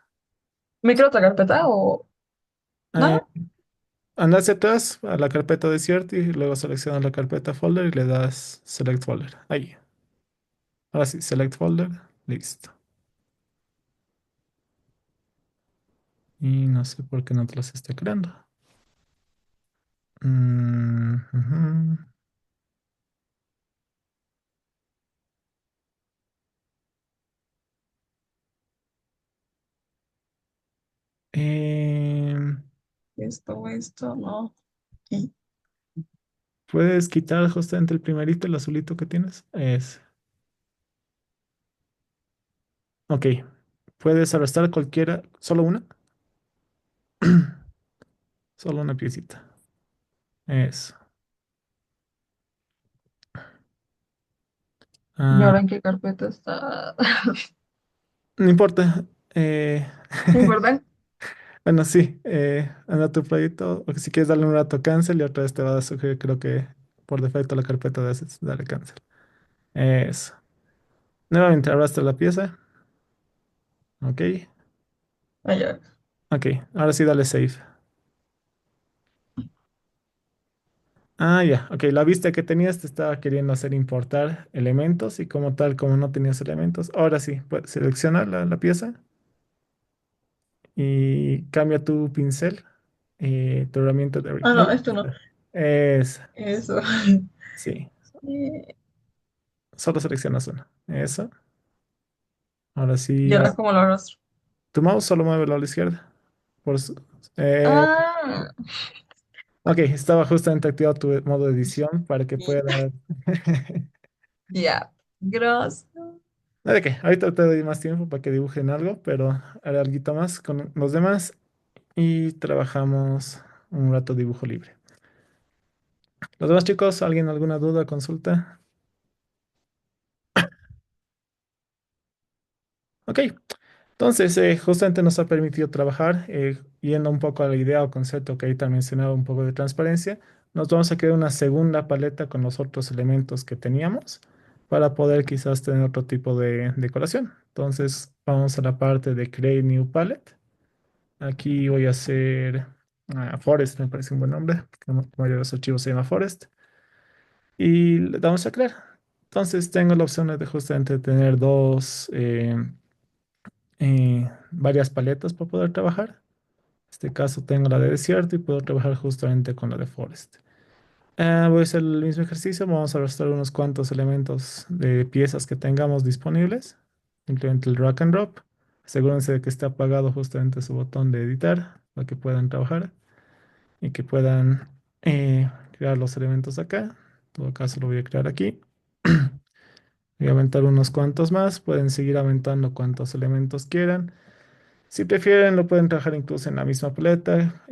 ¿me quiero otra carpeta o Eh, no? anda hacia atrás a la carpeta desierta y luego seleccionas la carpeta folder y le das select folder. Ahí. Ahora sí, select folder. Listo. Y no sé por qué no te los está creando. Ujú. Em, Esto, no. Y ¿Puedes quitar justamente el primerito, el azulito que tienes? Ok. ¿Puedes arrastrar cualquiera? ¿Solo una? Solo una piecita. Eso. ¿Y Ah, ahora en qué carpeta está? no importa. eh, ¿No importa? bueno, sí. Anda tu proyecto. O si quieres darle un rato cancel y otra vez te va a sugerir, creo que por defecto la carpeta de assets. Dale cancel. Eso. Nuevamente arrastra la pieza. Ok. Ah, ya. Ok. Ahora sí dale save. Ah, ya, ok, la vista que tenías te estaba queriendo hacer importar elementos y como tal, como no tenías elementos, ahora sí, puedes seleccionar la pieza y cambia tu pincel, tu herramienta de... Ah, No, no, esto no. es, Eso. sí, Eh, solo seleccionas uno. Eso. Ahora ¿Y sí, ahora cómo lo arrastro? tu mouse solo mueve a la izquierda. Por, su- Ah, ok, estaba justamente activado tu modo de edición para que y- puedas... ya. Gracias. No, de qué, ahorita te doy más tiempo para que dibujen algo, pero haré algo más con los demás y trabajamos un rato dibujo libre. Los demás chicos, ¿alguien alguna duda, consulta? Ok, entonces justamente nos ha permitido trabajar, yendo un poco a la idea o concepto que ahorita mencionaba, un poco de transparencia. Nos vamos a crear una segunda paleta con los otros elementos que teníamos para poder quizás tener otro tipo de decoración. Entonces vamos a la parte de Create New Palette. Aquí voy a hacer Forest, me parece un buen nombre, porque la mayoría de los archivos se llama Forest. Y le damos a crear. Entonces tengo la opción de justamente tener varias paletas para poder trabajar. En este caso tengo la de desierto y puedo trabajar justamente con la de forest. Voy a hacer el mismo ejercicio. Vamos a arrastrar unos cuantos elementos de piezas que tengamos disponibles. Simplemente el drag and drop. Asegúrense de que esté apagado justamente su botón de editar para que puedan trabajar y que puedan crear los elementos acá. En todo caso lo voy a crear aquí. Voy a aumentar unos cuantos más. Pueden seguir aumentando cuantos elementos quieran. Si prefieren, lo pueden trabajar incluso en la misma paleta.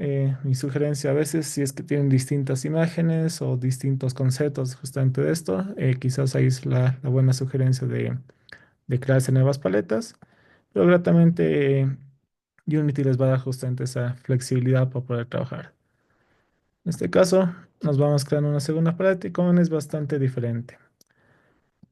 Mi sugerencia a veces, si es que tienen distintas imágenes o distintos conceptos justamente de esto, quizás ahí es la buena sugerencia de crearse nuevas paletas. Pero gratamente Unity les va a dar justamente esa flexibilidad para poder trabajar. En este caso, nos vamos creando una segunda paleta y como ven es bastante diferente.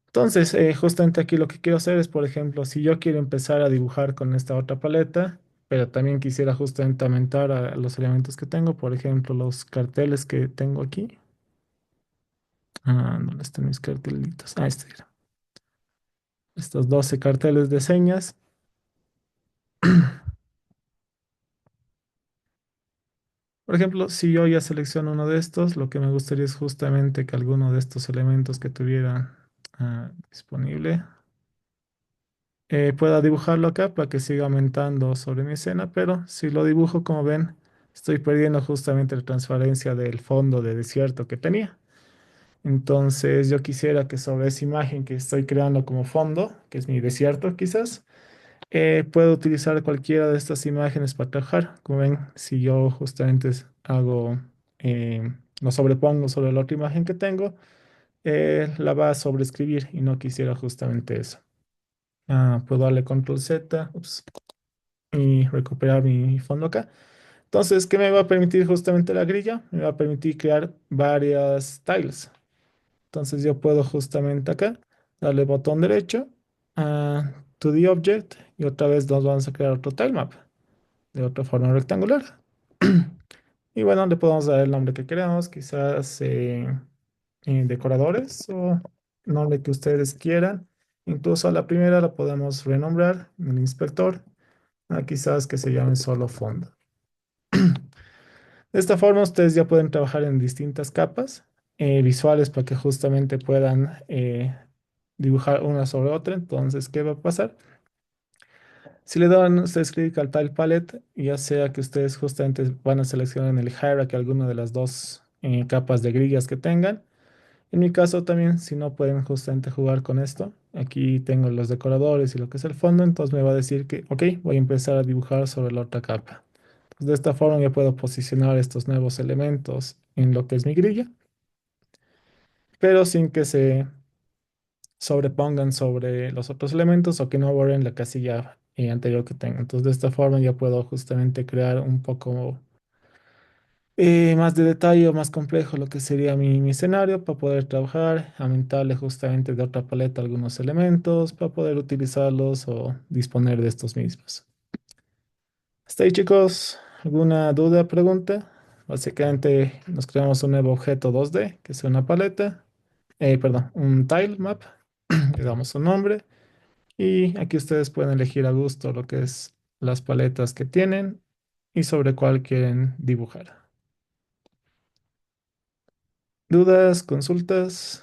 Entonces, justamente aquí lo que quiero hacer es, por ejemplo, si yo quiero empezar a dibujar con esta otra paleta, pero también quisiera justamente aumentar a los elementos que tengo, por ejemplo, los carteles que tengo aquí. ¿Dónde están mis cartelitos? Este era. Estos 12 carteles de señas. Por ejemplo, si yo ya selecciono uno de estos, lo que me gustaría es justamente que alguno de estos elementos que tuviera disponible pueda dibujarlo acá para que siga aumentando sobre mi escena, pero si lo dibujo, como ven, estoy perdiendo justamente la transparencia del fondo de desierto que tenía. Entonces yo quisiera que sobre esa imagen que estoy creando como fondo, que es mi desierto quizás, puedo utilizar cualquiera de estas imágenes para trabajar. Como ven, si yo justamente hago, lo sobrepongo sobre la otra imagen que tengo, la va a sobreescribir y no quisiera justamente eso. Puedo darle control Z, ups, y recuperar mi fondo acá. Entonces, ¿qué me va a permitir justamente la grilla? Me va a permitir crear varias tiles. Entonces yo puedo justamente acá darle botón derecho a to the object y otra vez nos vamos a crear otro tile map de otra forma rectangular. Y bueno, le podemos dar el nombre que queramos, quizás decoradores o nombre que ustedes quieran. Incluso a la primera la podemos renombrar en el inspector, quizás que se llame solo fondo. De esta forma ustedes ya pueden trabajar en distintas capas visuales para que justamente puedan dibujar una sobre otra. Entonces, ¿qué va a pasar? Si le dan ustedes clic al Tile Palette, ya sea que ustedes justamente van a seleccionar en el Hierarchy alguna de las dos capas de grillas que tengan. En mi caso también, si no pueden justamente jugar con esto, aquí tengo los decoradores y lo que es el fondo, entonces me va a decir que, ok, voy a empezar a dibujar sobre la otra capa. Entonces, de esta forma ya puedo posicionar estos nuevos elementos en lo que es mi grilla, pero sin que se sobrepongan sobre los otros elementos o que no borren la casilla anterior que tengo. Entonces, de esta forma ya puedo justamente crear un poco más de detalle o más complejo lo que sería mi escenario para poder trabajar, aumentarle justamente de otra paleta algunos elementos para poder utilizarlos o disponer de estos mismos. ¿Hasta ahí, chicos? ¿Alguna duda, pregunta? Básicamente nos creamos un nuevo objeto 2D, que es una paleta, perdón, un tile map, le damos un nombre y aquí ustedes pueden elegir a gusto lo que es las paletas que tienen y sobre cuál quieren dibujar. ¿Dudas, consultas?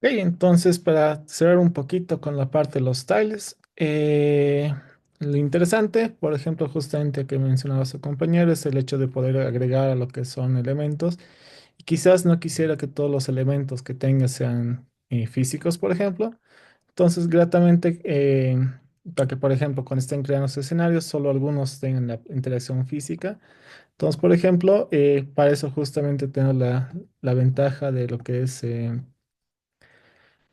Ok, entonces para cerrar un poquito con la parte de los tiles, lo interesante, por ejemplo, justamente que mencionaba su compañero, es el hecho de poder agregar a lo que son elementos. Y quizás no quisiera que todos los elementos que tenga sean físicos, por ejemplo. Entonces, gratamente, para que, por ejemplo, cuando estén creando sus escenarios, solo algunos tengan la interacción física. Entonces, por ejemplo, para eso justamente tengo la ventaja de lo que es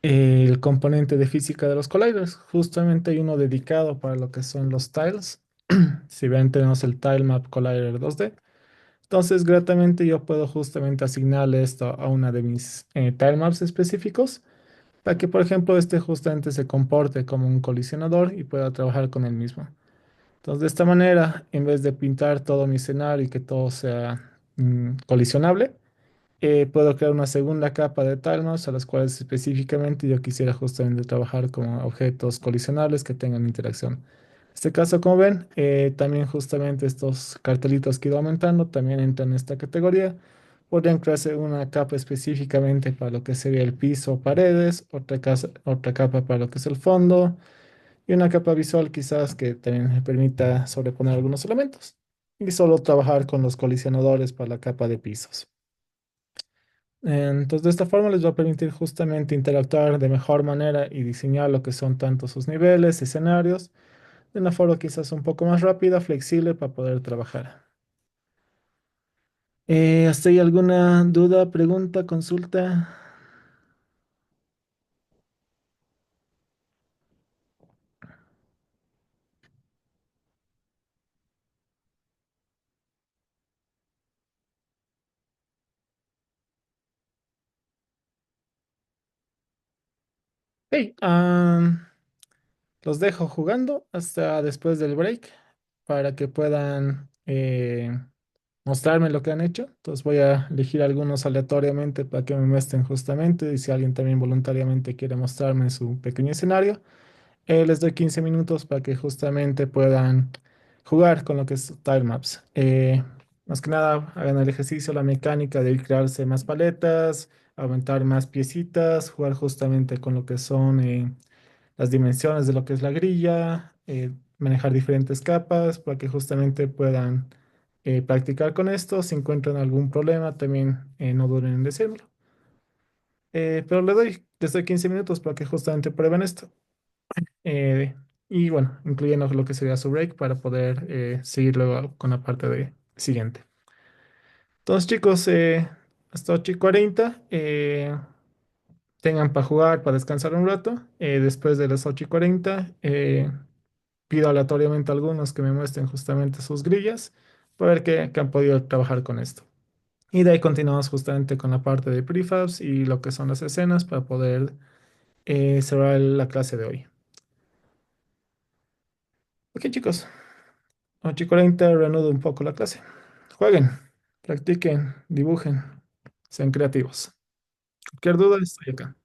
el componente de física de los colliders. Justamente hay uno dedicado para lo que son los tiles. Si ven, tenemos el Tile Map Collider 2D. Entonces, gratamente yo puedo justamente asignarle esto a una de mis tile maps específicos para que, por ejemplo, este justamente se comporte como un colisionador y pueda trabajar con el mismo. Entonces, de esta manera, en vez de pintar todo mi escenario y que todo sea colisionable, puedo crear una segunda capa de tiles a las cuales específicamente yo quisiera justamente trabajar como objetos colisionables que tengan interacción. En este caso, como ven, también justamente estos cartelitos que he ido aumentando también entran en esta categoría. Podrían crearse una capa específicamente para lo que sería el piso o paredes, otra capa para lo que es el fondo y una capa visual quizás que también me permita sobreponer algunos elementos. Y solo trabajar con los colisionadores para la capa de pisos. Entonces, de esta forma les va a permitir justamente interactuar de mejor manera y diseñar lo que son tanto sus niveles, escenarios, de una forma quizás un poco más rápida, flexible para poder trabajar. ¿Hasta ahí alguna duda, pregunta, consulta? Hey, los dejo jugando hasta después del break para que puedan mostrarme lo que han hecho. Entonces voy a elegir algunos aleatoriamente para que me muestren justamente y si alguien también voluntariamente quiere mostrarme su pequeño escenario. Les doy 15 minutos para que justamente puedan jugar con lo que es Tilemaps. Más que nada, hagan el ejercicio, la mecánica de ir crearse más paletas, aumentar más piecitas, jugar justamente con lo que son las dimensiones de lo que es la grilla, manejar diferentes capas para que justamente puedan practicar con esto. Si encuentran algún problema, también no duden en decírmelo. Pero les doy 15 minutos para que justamente prueben esto. Y bueno, incluyendo lo que sería su break para poder seguir luego con la parte de siguiente. Entonces, chicos, hasta 8:40 tengan para jugar, para descansar un rato. Después de las 8:40, pido aleatoriamente a algunos que me muestren justamente sus grillas para ver qué han podido trabajar con esto. Y de ahí continuamos justamente con la parte de prefabs y lo que son las escenas para poder cerrar la clase de hoy. Ok, chicos. 8:40, reanudo un poco la clase. Jueguen, practiquen, dibujen, sean creativos. Cualquier duda, estoy acá.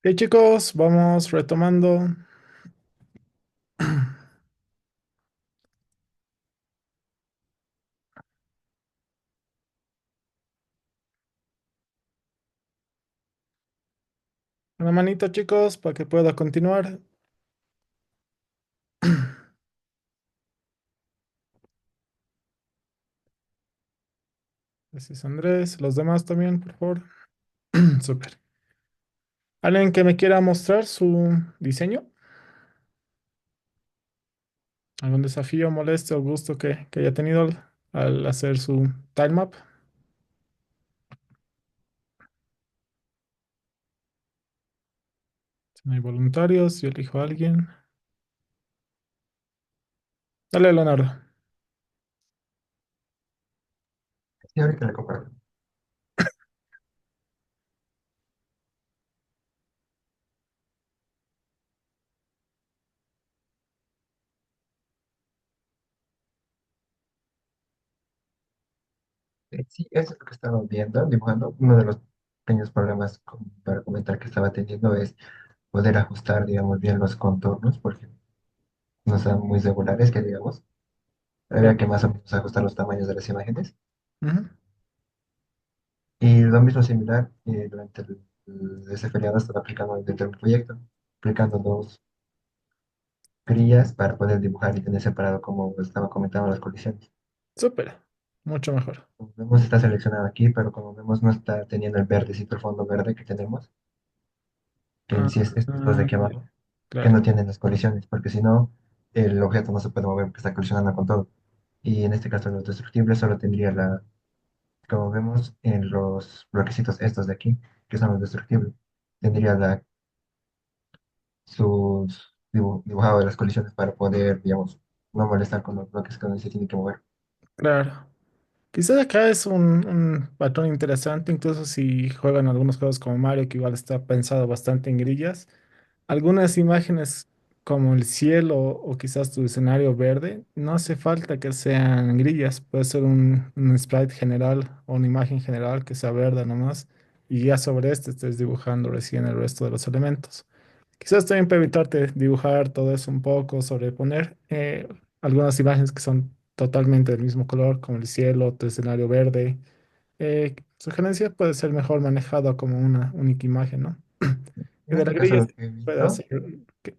Ok, chicos, vamos retomando. Una manito, chicos, para que pueda continuar. Gracias, Andrés. Los demás también, por favor. Súper. ¿Alguien que me quiera mostrar su diseño? ¿Algún desafío, molestia o gusto que haya tenido al hacer su time map? Si no hay voluntarios, yo elijo a alguien. Dale, Leonardo. Sí, ahorita le comparto. Sí, eso es lo que estaba viendo, dibujando. Uno de los pequeños problemas para comentar que estaba teniendo es poder ajustar, digamos, bien los contornos, porque no son muy regulares, que digamos. Había Claro. que más o menos ajustar los tamaños de las imágenes. Ujú. Y lo mismo similar, durante ese feriado estaba aplicando dentro del proyecto, aplicando dos grillas para poder dibujar y tener separado, como estaba comentando, las colisiones. Súper. Mucho mejor. Como vemos, está seleccionado aquí, pero como vemos, no está teniendo el verdecito, el fondo verde que tenemos, que Ah, sí es estos dos de ah, aquí abajo, que claro. no tienen las colisiones, porque si no, el objeto no se puede mover porque está colisionando con todo. Y en este caso, los destructibles solo tendría como vemos en los bloquecitos estos de aquí, que son los destructibles, tendría sus dibujado de las colisiones para poder, digamos, no molestar con los bloques que uno se tiene que mover. Claro. Quizás acá es un patrón interesante, incluso si juegan algunos juegos como Mario, que igual está pensado bastante en grillas. Algunas imágenes como el cielo o quizás tu escenario verde, no hace falta que sean grillas, puede ser un sprite general o una imagen general que sea verde nomás, y ya sobre este estés dibujando recién el resto de los elementos. Quizás también para evitarte dibujar todo eso un poco, sobreponer algunas imágenes que son totalmente del mismo color, como el cielo, tu escenario verde. Sugerencia puede ser mejor manejado como una única imagen, ¿no? Y En de la este caso, grilla lo sí que he puede visto hacer.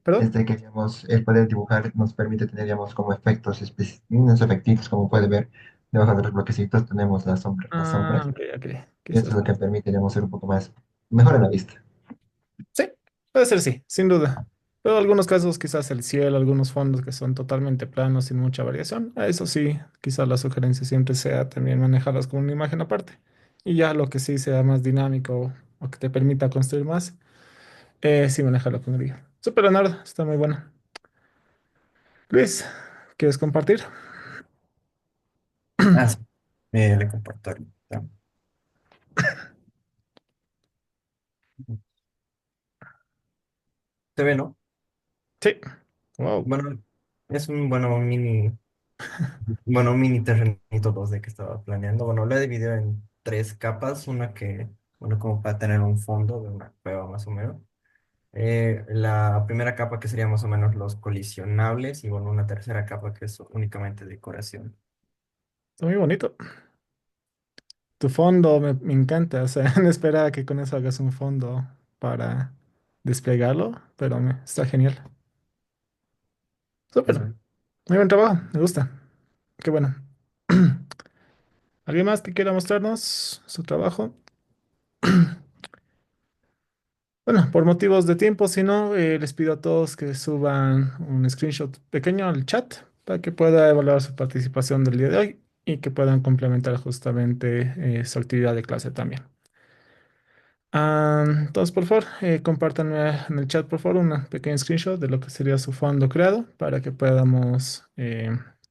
¿Perdón? es de que, digamos, el poder dibujar nos permite tener, digamos, como efectos, unos efectitos, como puede ver, debajo de los bloquecitos tenemos las Ah, sombras, ok, ok. y eso Quizás. es lo que permite, digamos, ser un poco más, mejor en la vista. Sí, puede ser sí, sin duda. Pero en algunos casos, quizás el cielo, algunos fondos que son totalmente planos, sin mucha variación. A eso sí, quizás la sugerencia siempre sea también manejarlas con una imagen aparte. Y ya lo que sí sea más dinámico o que te permita construir más, sí manejarlo con grilla. Super Leonardo, está muy bueno. Luis, ¿quieres compartir? Ah, sí, le comparto ahorita. ¿Se ve, no? Sí. Wow. Bueno, es un un mini terrenito 2D que estaba planeando. Bueno, lo he dividido en tres capas, una que, bueno, como para tener un fondo de una cueva más o menos. La primera capa que sería más o menos los colisionables y bueno, una tercera capa que es únicamente decoración. Está muy bonito. Tu fondo me encanta. O sea, no esperaba que con eso hagas un fondo para desplegarlo, pero está genial. Súper. Eso. Muy buen trabajo. Me gusta. Qué bueno. ¿Alguien más que quiera mostrarnos su trabajo? Bueno, por motivos de tiempo, si no, les pido a todos que suban un screenshot pequeño al chat para que pueda evaluar su participación del día de hoy y que puedan complementar justamente su actividad de clase también. Entonces, por favor, compártanme en el chat, por favor, un pequeño screenshot de lo que sería su fondo creado para que podamos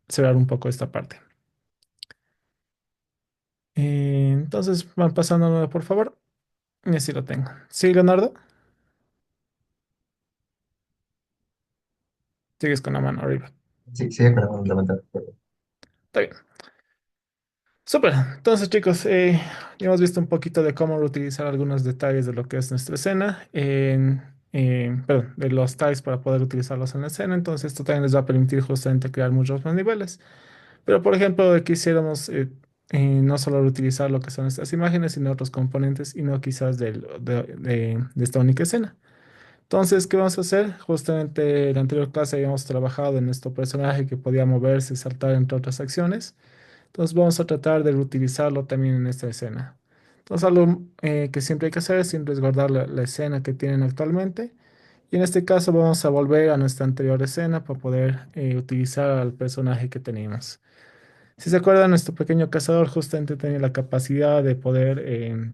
cerrar un poco esta parte. Entonces, van pasando, por favor. Y así lo tengo. Sí, Leonardo, sigues con la mano arriba. Sí, sí, con la mano levantada. Está bien. Súper. Entonces, chicos, ya hemos visto un poquito de cómo utilizar algunos detalles de lo que es nuestra escena, perdón, de los tags para poder utilizarlos en la escena. Entonces, esto también les va a permitir justamente crear muchos más niveles. Pero, por ejemplo, quisiéramos no solo utilizar lo que son estas imágenes, sino otros componentes y no quizás de esta única escena. Entonces, ¿qué vamos a hacer? Justamente en la anterior clase habíamos trabajado en nuestro personaje que podía moverse y saltar entre otras acciones. Entonces vamos a tratar de reutilizarlo también en esta escena. Entonces algo que siempre hay que hacer siempre es guardar la escena que tienen actualmente. Y en este caso vamos a volver a nuestra anterior escena para poder utilizar al personaje que teníamos. Si se acuerdan, nuestro pequeño cazador justamente tenía la capacidad de poder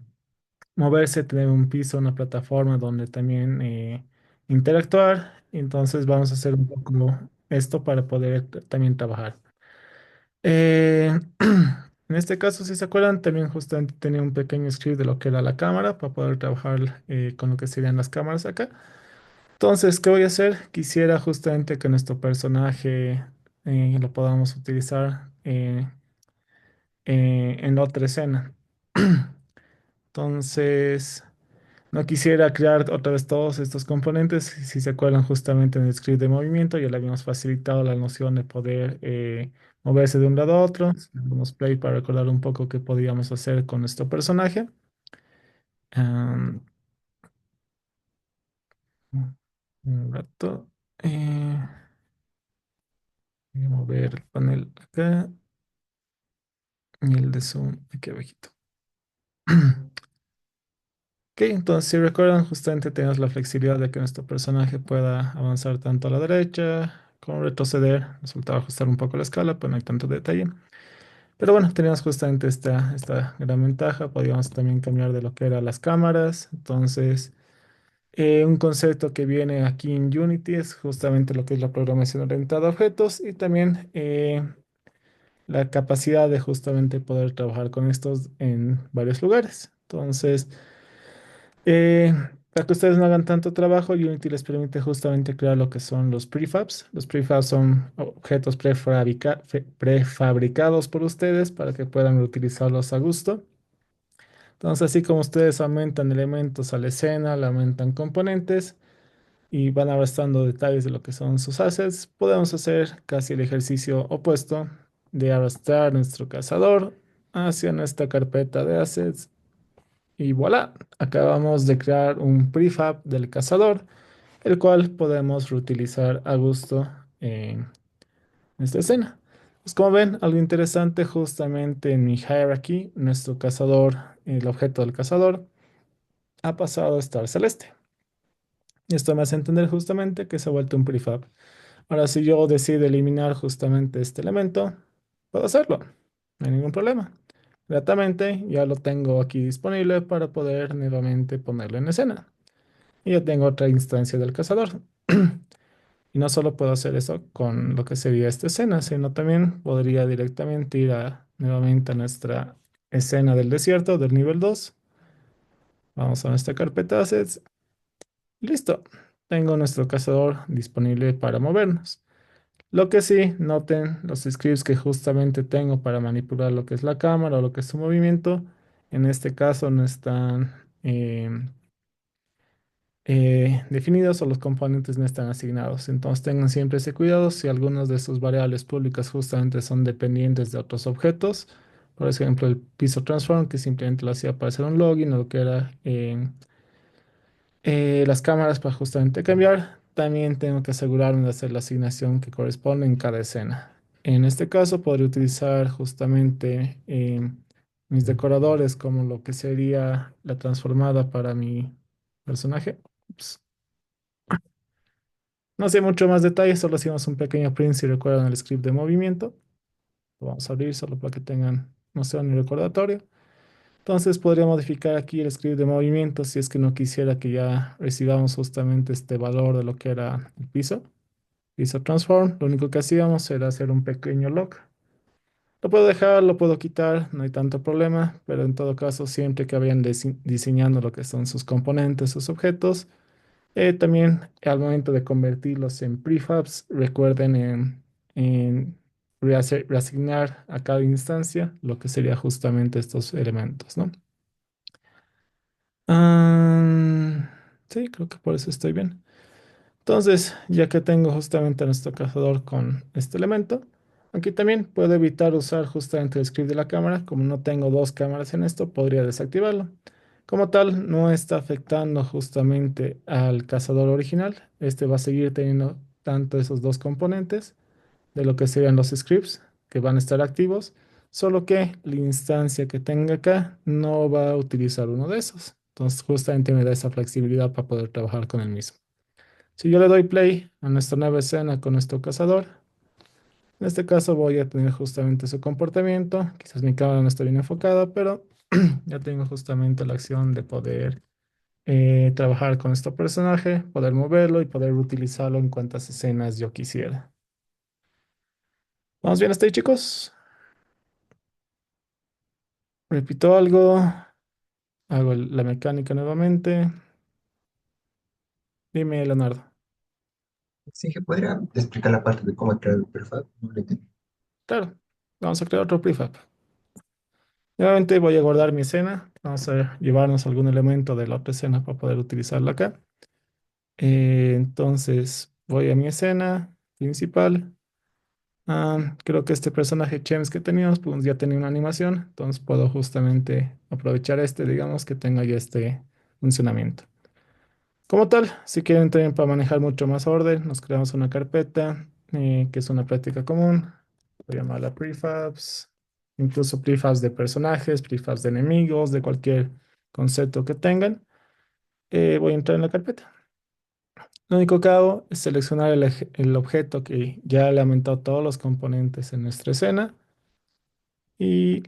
moverse, tener un piso, una plataforma donde también interactuar. Entonces vamos a hacer un poco esto para poder también trabajar. En este caso, si se acuerdan, también justamente tenía un pequeño script de lo que era la cámara para poder trabajar con lo que serían las cámaras acá. Entonces, ¿qué voy a hacer? Quisiera justamente que nuestro personaje lo podamos utilizar en la otra escena. Entonces, no quisiera crear otra vez todos estos componentes. Si se acuerdan justamente en el script de movimiento, ya le habíamos facilitado la noción de poder moverse de un lado a otro. Si le damos play para recordar un poco qué podíamos hacer con nuestro personaje. Am, un rato. Eh, Voy a mover el panel acá y el de zoom aquí abajito. Ok, entonces si recuerdan, justamente tenemos la flexibilidad de que nuestro personaje pueda avanzar tanto a la derecha como retroceder. Nos faltaba ajustar un poco la escala, pero no hay tanto detalle. Pero bueno, teníamos justamente esta gran ventaja. Podíamos también cambiar de lo que eran las cámaras. Entonces, un concepto que viene aquí en Unity es justamente lo que es la programación orientada a objetos y también la capacidad de justamente poder trabajar con estos en varios lugares. Entonces, Eh, para que ustedes no hagan tanto trabajo, Unity les permite justamente crear lo que son los prefabs. Los prefabs son objetos prefabricados por ustedes para que puedan utilizarlos a gusto. Entonces, así como ustedes aumentan elementos a la escena, le aumentan componentes y van arrastrando detalles de lo que son sus assets, podemos hacer casi el ejercicio opuesto de arrastrar nuestro cazador hacia nuestra carpeta de assets y voilà, acabamos de crear un prefab del cazador, el cual podemos reutilizar a gusto en esta escena. Pues como ven, algo interesante justamente en mi hierarchy, nuestro cazador, el objeto del cazador, ha pasado a estar celeste. Y esto me hace entender justamente que se ha vuelto un prefab. Ahora, si yo decido eliminar justamente este elemento, puedo hacerlo, no hay ningún problema. Gratamente ya lo tengo aquí disponible para poder nuevamente ponerlo en escena. Y yo tengo otra instancia del cazador. Y no solo puedo hacer eso con lo que sería esta escena, sino también podría directamente ir nuevamente a nuestra escena del desierto del nivel 2. Vamos a nuestra carpeta assets. Listo. Tengo nuestro cazador disponible para movernos. Lo que sí, noten los scripts que justamente tengo para manipular lo que es la cámara o lo que es su movimiento. En este caso no están definidos o los componentes no están asignados. Entonces tengan siempre ese cuidado si algunas de sus variables públicas justamente son dependientes de otros objetos. Por ejemplo, el piso transform que simplemente lo hacía para hacer un login o lo que era las cámaras para justamente cambiar. También tengo que asegurarme de hacer la asignación que corresponde en cada escena. En este caso podría utilizar justamente mis decoradores como lo que sería la transformada para mi personaje. Ups. No sé mucho más detalles, solo hicimos un pequeño print si recuerdan el script de movimiento. Lo vamos a abrir solo para que tengan noción y recordatorio. Entonces podría modificar aquí el script de movimiento si es que no quisiera que ya recibamos justamente este valor de lo que era el piso. Piso transform, lo único que hacíamos era hacer un pequeño lock. Lo puedo dejar, lo puedo quitar, no hay tanto problema, pero en todo caso siempre que vayan diseñando lo que son sus componentes, sus objetos, también al momento de convertirlos en prefabs, recuerden en reasignar a cada instancia lo que sería justamente estos elementos, ¿no? Ah, sí, creo que por eso estoy bien. Entonces, ya que tengo justamente nuestro cazador con este elemento, aquí también puedo evitar usar justamente el script de la cámara. Como no tengo dos cámaras en esto, podría desactivarlo. Como tal, no está afectando justamente al cazador original. Este va a seguir teniendo tanto esos dos componentes de lo que serían los scripts que van a estar activos, solo que la instancia que tenga acá no va a utilizar uno de esos. Entonces, justamente me da esa flexibilidad para poder trabajar con el mismo. Si yo le doy play a nuestra nueva escena con nuestro cazador, en este caso voy a tener justamente su comportamiento. Quizás mi cámara no está bien enfocada, pero ya tengo justamente la acción de poder trabajar con este personaje, poder moverlo y poder utilizarlo en cuantas escenas yo quisiera. ¿Vamos bien hasta ahí, chicos? Repito algo, hago la mecánica nuevamente. Dime, Leonardo. Sí, que podría explicar la parte de cómo crear el prefab. No lo entendí. Claro, vamos a crear otro prefab. Nuevamente voy a guardar mi escena. Vamos a llevarnos algún elemento de la otra escena para poder utilizarlo acá. Entonces voy a mi escena principal. Creo que este personaje Chems que teníamos, pues ya tenía una animación. Entonces puedo justamente aprovechar este, digamos, que tenga ya este funcionamiento. Como tal, si quieren también para manejar mucho más orden, nos creamos una carpeta que es una práctica común. Voy a llamarla prefabs, incluso prefabs de personajes, prefabs de enemigos, de cualquier concepto que tengan. Voy a entrar en la carpeta. Lo único que hago es seleccionar el objeto que ya le ha aumentado todos los componentes en nuestra escena y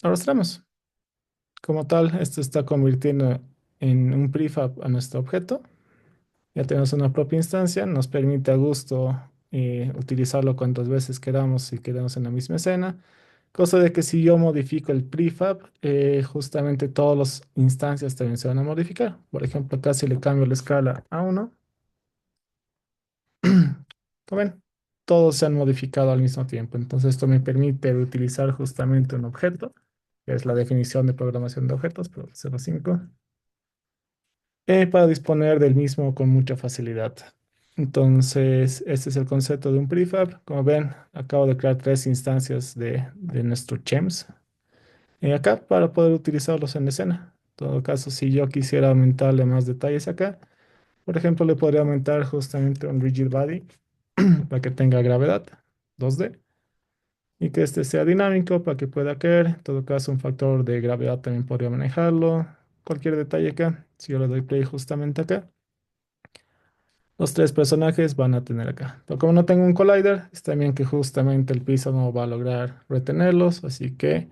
arrastramos. Como tal, esto está convirtiendo en un prefab a nuestro objeto. Ya tenemos una propia instancia, nos permite a gusto utilizarlo cuantas veces queramos si queremos en la misma escena. Cosa de que si yo modifico el prefab, justamente todas las instancias también se van a modificar. Por ejemplo, acá si le cambio la escala a 1, como ven, todos se han modificado al mismo tiempo. Entonces esto me permite utilizar justamente un objeto, que es la definición de programación de objetos, pero 0.5 para disponer del mismo con mucha facilidad. Entonces, este es el concepto de un prefab. Como ven, acabo de crear tres instancias de nuestro CHEMS acá para poder utilizarlos en escena. En todo caso, si yo quisiera aumentarle más detalles acá, por ejemplo, le podría aumentar justamente un rigid body para que tenga gravedad 2D y que este sea dinámico para que pueda caer. En todo caso, un factor de gravedad también podría manejarlo. Cualquier detalle acá, si yo le doy play justamente acá. Los tres personajes van a tener acá. Pero como no tengo un collider, está bien que justamente el piso no va a lograr retenerlos, así que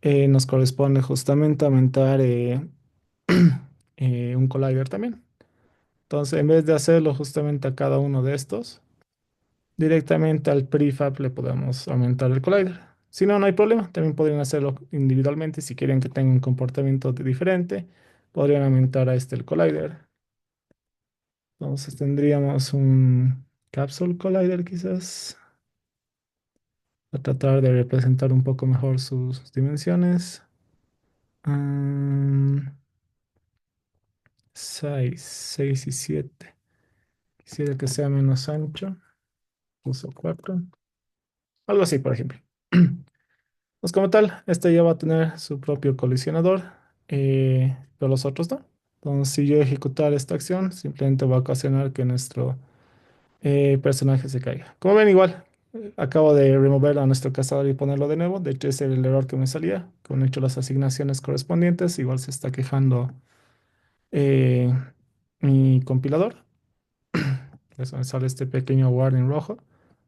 nos corresponde justamente aumentar un collider también. Entonces, en vez de hacerlo justamente a cada uno de estos, directamente al prefab le podemos aumentar el collider. Si no, no hay problema. También podrían hacerlo individualmente. Si quieren que tenga un comportamiento diferente, podrían aumentar a este el collider. Entonces tendríamos un capsule collider quizás. A tratar de representar un poco mejor sus dimensiones. 6, 6 y 7. Quisiera que sea menos ancho. Uso 4. Algo así, por ejemplo. Pues como tal, este ya va a tener su propio colisionador, pero los otros no. Entonces, si yo ejecutar esta acción, simplemente va a ocasionar que nuestro personaje se caiga. Como ven, igual, acabo de remover a nuestro cazador y ponerlo de nuevo. De hecho, ese era el error que me salía. Como he hecho las asignaciones correspondientes, igual se está quejando eh, mi compilador. Eso me sale este pequeño warning rojo.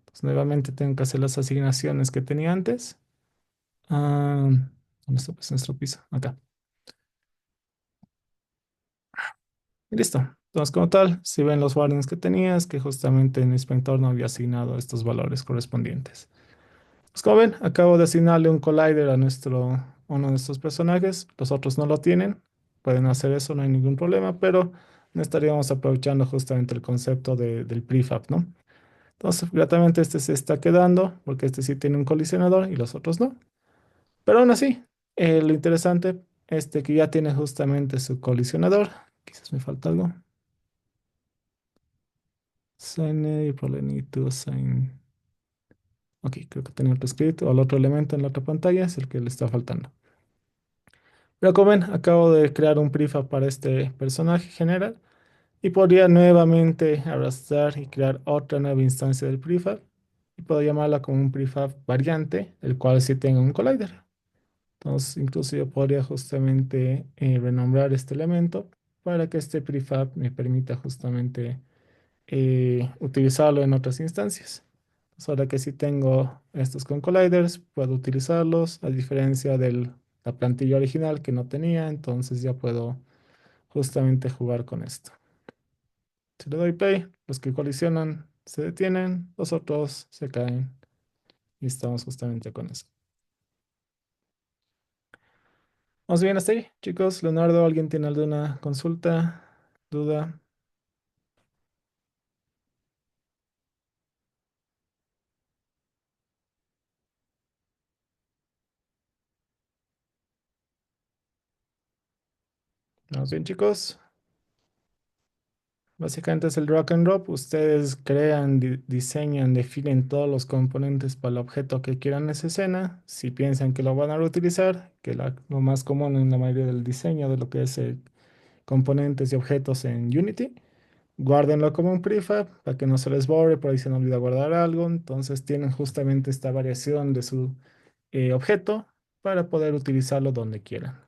Entonces, nuevamente tengo que hacer las asignaciones que tenía antes. Ah, ¿Dónde está pues, nuestro piso? Acá. Y listo. Entonces, como tal, si ven los warnings que tenías, que justamente el inspector no había asignado estos valores correspondientes. Pues como ven, acabo de asignarle un collider a uno de estos personajes. Los otros no lo tienen. Pueden hacer eso, no hay ningún problema, pero no estaríamos aprovechando justamente el concepto del prefab, ¿no? Entonces, gratamente este se está quedando porque este sí tiene un colisionador y los otros no. Pero aún así, lo interesante es de que ya tiene justamente su colisionador. Quizás me falta algo. Sign you probably need to assign. Ok, creo que tenía otro script o el otro elemento en la otra pantalla es el que le está faltando. Pero como ven, acabo de crear un prefab para este personaje general y podría nuevamente arrastrar y crear otra nueva instancia del prefab y puedo llamarla como un prefab variante, el cual sí tenga un collider. Entonces, incluso yo podría justamente renombrar este elemento para que este prefab me permita justamente utilizarlo en otras instancias. Pues ahora que sí tengo estos con colliders, puedo utilizarlos a diferencia de la plantilla original que no tenía, entonces ya puedo justamente jugar con esto. Si le doy play, los que colisionan se detienen, los otros se caen y estamos justamente con eso. Vamos bien hasta ahí, chicos. Leonardo, ¿alguien tiene alguna consulta, duda? Vamos bien, chicos. Básicamente es el drag and drop. Ustedes crean, diseñan, definen todos los componentes para el objeto que quieran en esa escena. Si piensan que lo van a reutilizar, que lo más común en la mayoría del diseño de lo que es componentes y objetos en Unity, guárdenlo como un prefab para que no se les borre, por ahí se me olvida guardar algo. Entonces tienen justamente esta variación de su objeto para poder utilizarlo donde quieran.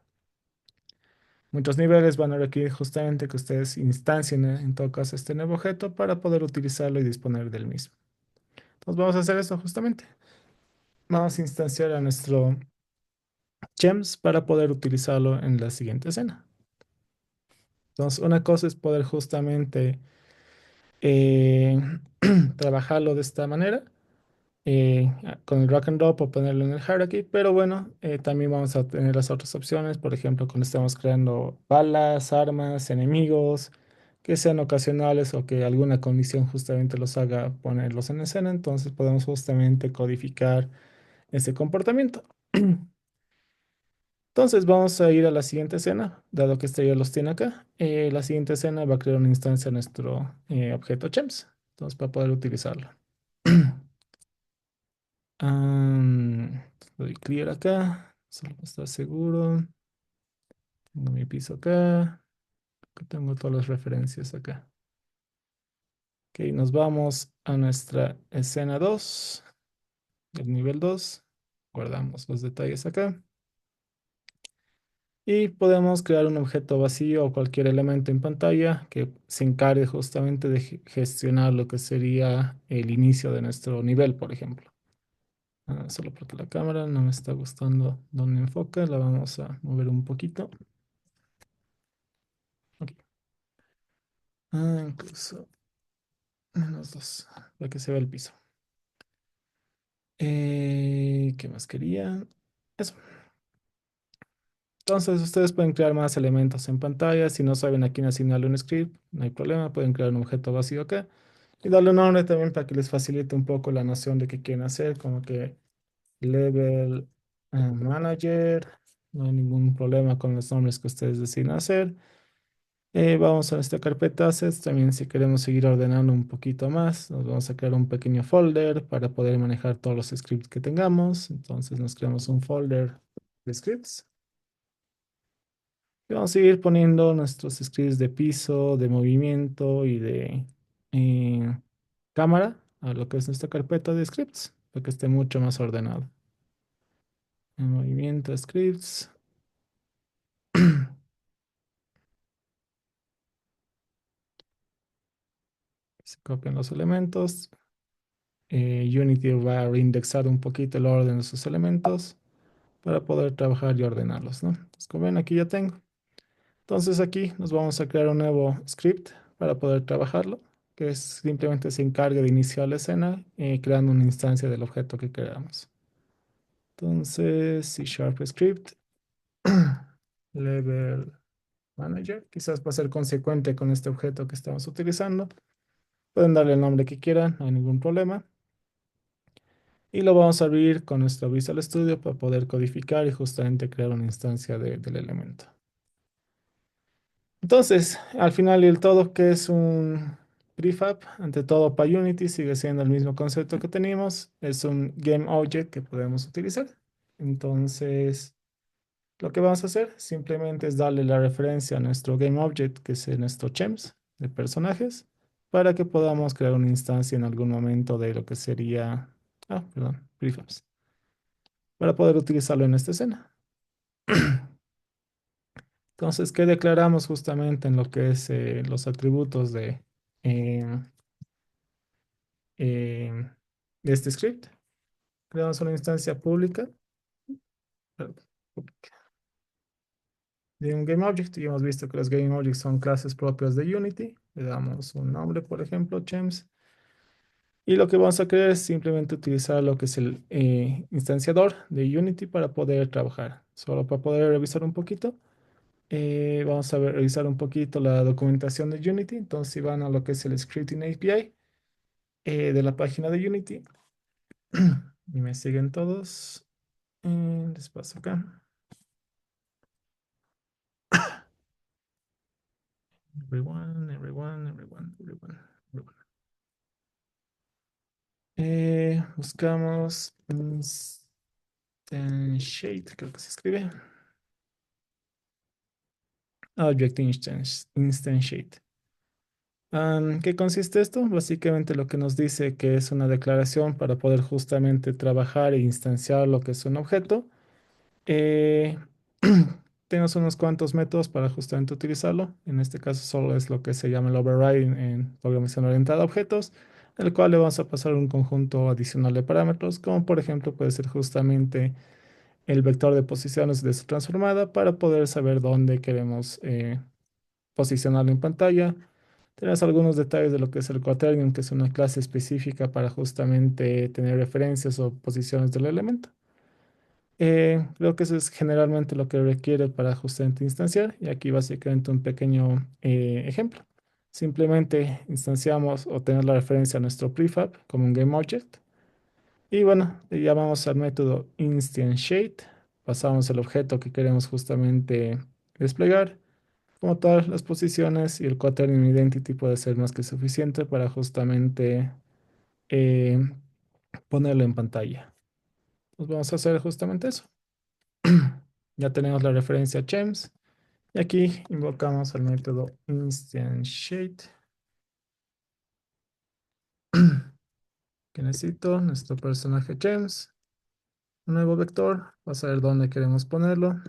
Muchos niveles van a requerir justamente que ustedes instancien en todo caso este nuevo objeto para poder utilizarlo y disponer del mismo. Entonces vamos a hacer eso justamente. Vamos a instanciar a nuestro gems para poder utilizarlo en la siguiente escena. Entonces una cosa es poder justamente eh, trabajarlo de esta manera con el drag and drop o ponerlo en el hierarchy, pero bueno, también vamos a tener las otras opciones, por ejemplo, cuando estamos creando balas, armas, enemigos, que sean ocasionales o que alguna condición justamente los haga ponerlos en escena, entonces podemos justamente codificar ese comportamiento. Entonces vamos a ir a la siguiente escena, dado que este ya los tiene acá. La siguiente escena va a crear una instancia a nuestro objeto Chems, entonces para poder utilizarlo. Am, doy clear acá, solo para estar seguro. Tengo mi piso acá, que tengo todas las referencias acá. Ok, nos vamos a nuestra escena 2 del nivel 2. Guardamos los detalles acá. Y podemos crear un objeto vacío o cualquier elemento en pantalla que se encargue justamente de gestionar lo que sería el inicio de nuestro nivel, por ejemplo. Solo porque la cámara no me está gustando dónde enfoca, la vamos a mover un poquito. Ok. Incluso -2, para que se vea el piso. ¿Qué más quería? Eso. Entonces, ustedes pueden crear más elementos en pantalla. Si no saben a quién asignarle un script, no hay problema. Pueden crear un objeto vacío acá y darle un nombre también para que les facilite un poco la noción de qué quieren hacer, como que level manager. No hay ningún problema con los nombres que ustedes deciden hacer. Vamos a esta carpeta assets. También si queremos seguir ordenando un poquito más, nos vamos a crear un pequeño folder para poder manejar todos los scripts que tengamos. Entonces nos creamos un folder de scripts. Y vamos a seguir poniendo nuestros scripts de piso, de movimiento y de eh, cámara a lo que es nuestra carpeta de scripts, para que esté mucho más ordenado. En movimiento, scripts. Se copian los elementos. Unity va a reindexar un poquito el orden de sus elementos para poder trabajar y ordenarlos, ¿no? Entonces, como ven, aquí ya tengo. Entonces aquí nos vamos a crear un nuevo script para poder trabajarlo, que es simplemente se encarga de iniciar la escena creando una instancia del objeto que queramos. Entonces, C# script, level manager, quizás para ser consecuente con este objeto que estamos utilizando. Pueden darle el nombre que quieran, no hay ningún problema. Y lo vamos a abrir con nuestro Visual Studio para poder codificar y justamente crear una instancia del elemento. Entonces, al final y el todo, ¿qué es un prefab? Ante todo, para Unity sigue siendo el mismo concepto que teníamos. Es un Game Object que podemos utilizar. Entonces, lo que vamos a hacer simplemente es darle la referencia a nuestro Game Object, que es nuestro Chems de personajes, para que podamos crear una instancia en algún momento de lo que sería, perdón, prefabs, para poder utilizarlo en esta escena. Entonces, ¿qué declaramos justamente en lo que es los atributos em, em, de este script? Creamos una instancia pública perdón, de un GameObject y hemos visto que los GameObjects son clases propias de Unity. Le damos un nombre, por ejemplo, Chems. Y lo que vamos a crear es simplemente utilizar lo que es el instanciador de Unity para poder trabajar. Solo para poder revisar un poquito. Vamos a revisar un poquito la documentación de Unity. Entonces, si van a lo que es el Scripting API de la página de Unity y me siguen todos, les paso acá. Everyone, everyone, everyone, everyone, everyone. Buscamos instantiate, creo que se escribe. Object instantiate. ¿Qué consiste esto? Básicamente lo que nos dice que es una declaración para poder justamente trabajar e instanciar lo que es un objeto. Eh, Tenemos unos cuantos métodos para justamente utilizarlo. En este caso solo es lo que se llama el override en programación orientada a objetos, el cual le vamos a pasar un conjunto adicional de parámetros, como por ejemplo puede ser justamente el vector de posiciones de su transformada para poder saber dónde queremos posicionarlo en pantalla. Tenemos algunos detalles de lo que es el quaternion, que es una clase específica para justamente tener referencias o posiciones del elemento. Creo que eso es generalmente lo que requiere para justamente instanciar. Y aquí básicamente un pequeño ejemplo. Simplemente instanciamos o tener la referencia a nuestro prefab como un GameObject. Y bueno, le llamamos al método instantiate. Pasamos el objeto que queremos justamente desplegar. Como todas las posiciones y el quaternion identity puede ser más que suficiente para justamente eh, ponerlo en pantalla. Pues vamos a hacer justamente eso. Ya tenemos la referencia Chems y aquí invocamos el método instantiate que necesito nuestro personaje Chems, un nuevo vector, va a saber dónde queremos ponerlo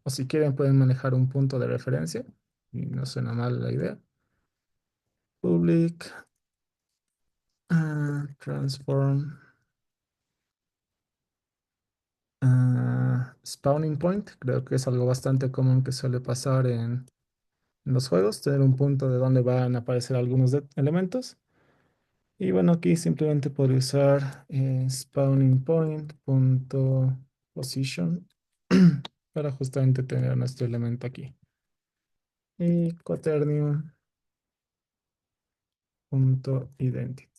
o si quieren pueden manejar un punto de referencia y no suena mal la idea. Public transform spawning point, creo que es algo bastante común que suele pasar en los juegos, tener un punto de donde van a aparecer algunos elementos. Y bueno, aquí simplemente podría usar spawning point punto position para justamente tener nuestro elemento aquí. Y quaternion punto identity.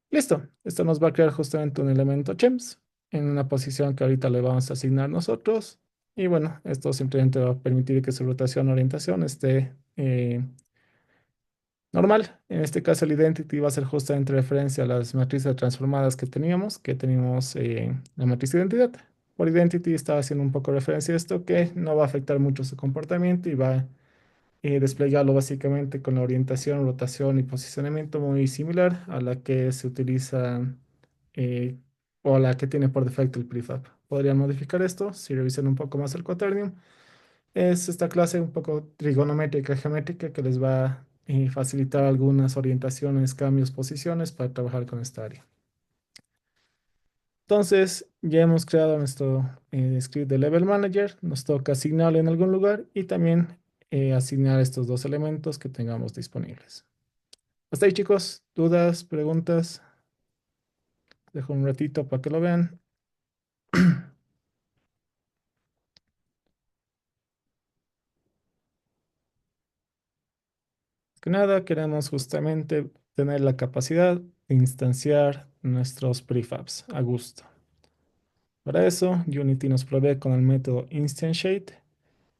Listo, esto nos va a crear justamente un elemento chems en una posición que ahorita le vamos a asignar nosotros. Y bueno, esto simplemente va a permitir que su rotación o orientación esté normal. En este caso, el identity va a ser justamente referencia a las matrices transformadas que teníamos la matriz de identidad. Por identity estaba haciendo un poco referencia a esto que no va a afectar mucho su comportamiento y va a desplegarlo básicamente con la orientación, rotación y posicionamiento muy similar a la que se utiliza eh, o a la que tiene por defecto el prefab. Podrían modificar esto si revisan un poco más el quaternion. Es esta clase un poco trigonométrica, geométrica, que les va a facilitar algunas orientaciones, cambios, posiciones para trabajar con esta área. Entonces, ya hemos creado nuestro script de Level Manager. Nos toca asignarlo en algún lugar y también asignar estos dos elementos que tengamos disponibles. Hasta ahí, chicos. ¿Dudas, preguntas? Dejo un ratito para que lo vean. Que nada, queremos justamente tener la capacidad de instanciar nuestros prefabs a gusto. Para eso, Unity nos provee con el método instantiate,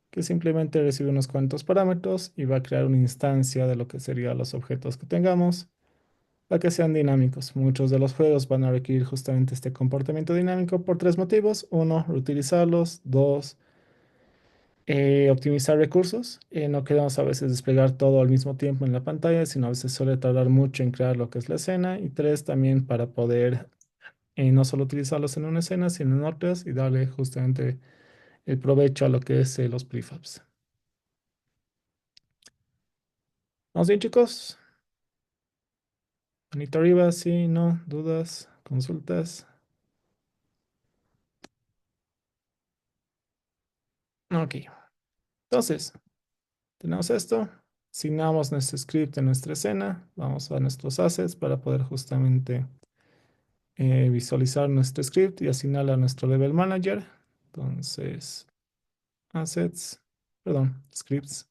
que simplemente recibe unos cuantos parámetros y va a crear una instancia de lo que serían los objetos que tengamos para que sean dinámicos. Muchos de los juegos van a requerir justamente este comportamiento dinámico por tres motivos. Uno, reutilizarlos. Dos, optimizar recursos. No queremos a veces desplegar todo al mismo tiempo en la pantalla, sino a veces suele tardar mucho en crear lo que es la escena. Y tres, también para poder no solo utilizarlos en una escena, sino en otras y darle justamente el provecho a lo que es los prefabs. ¿Vamos bien, chicos? Manito arriba, sí, no, dudas, consultas. Ok, entonces tenemos esto. Asignamos nuestro script en nuestra escena. Vamos a nuestros assets para poder justamente visualizar nuestro script y asignarlo a nuestro level manager. Entonces, assets, perdón, scripts.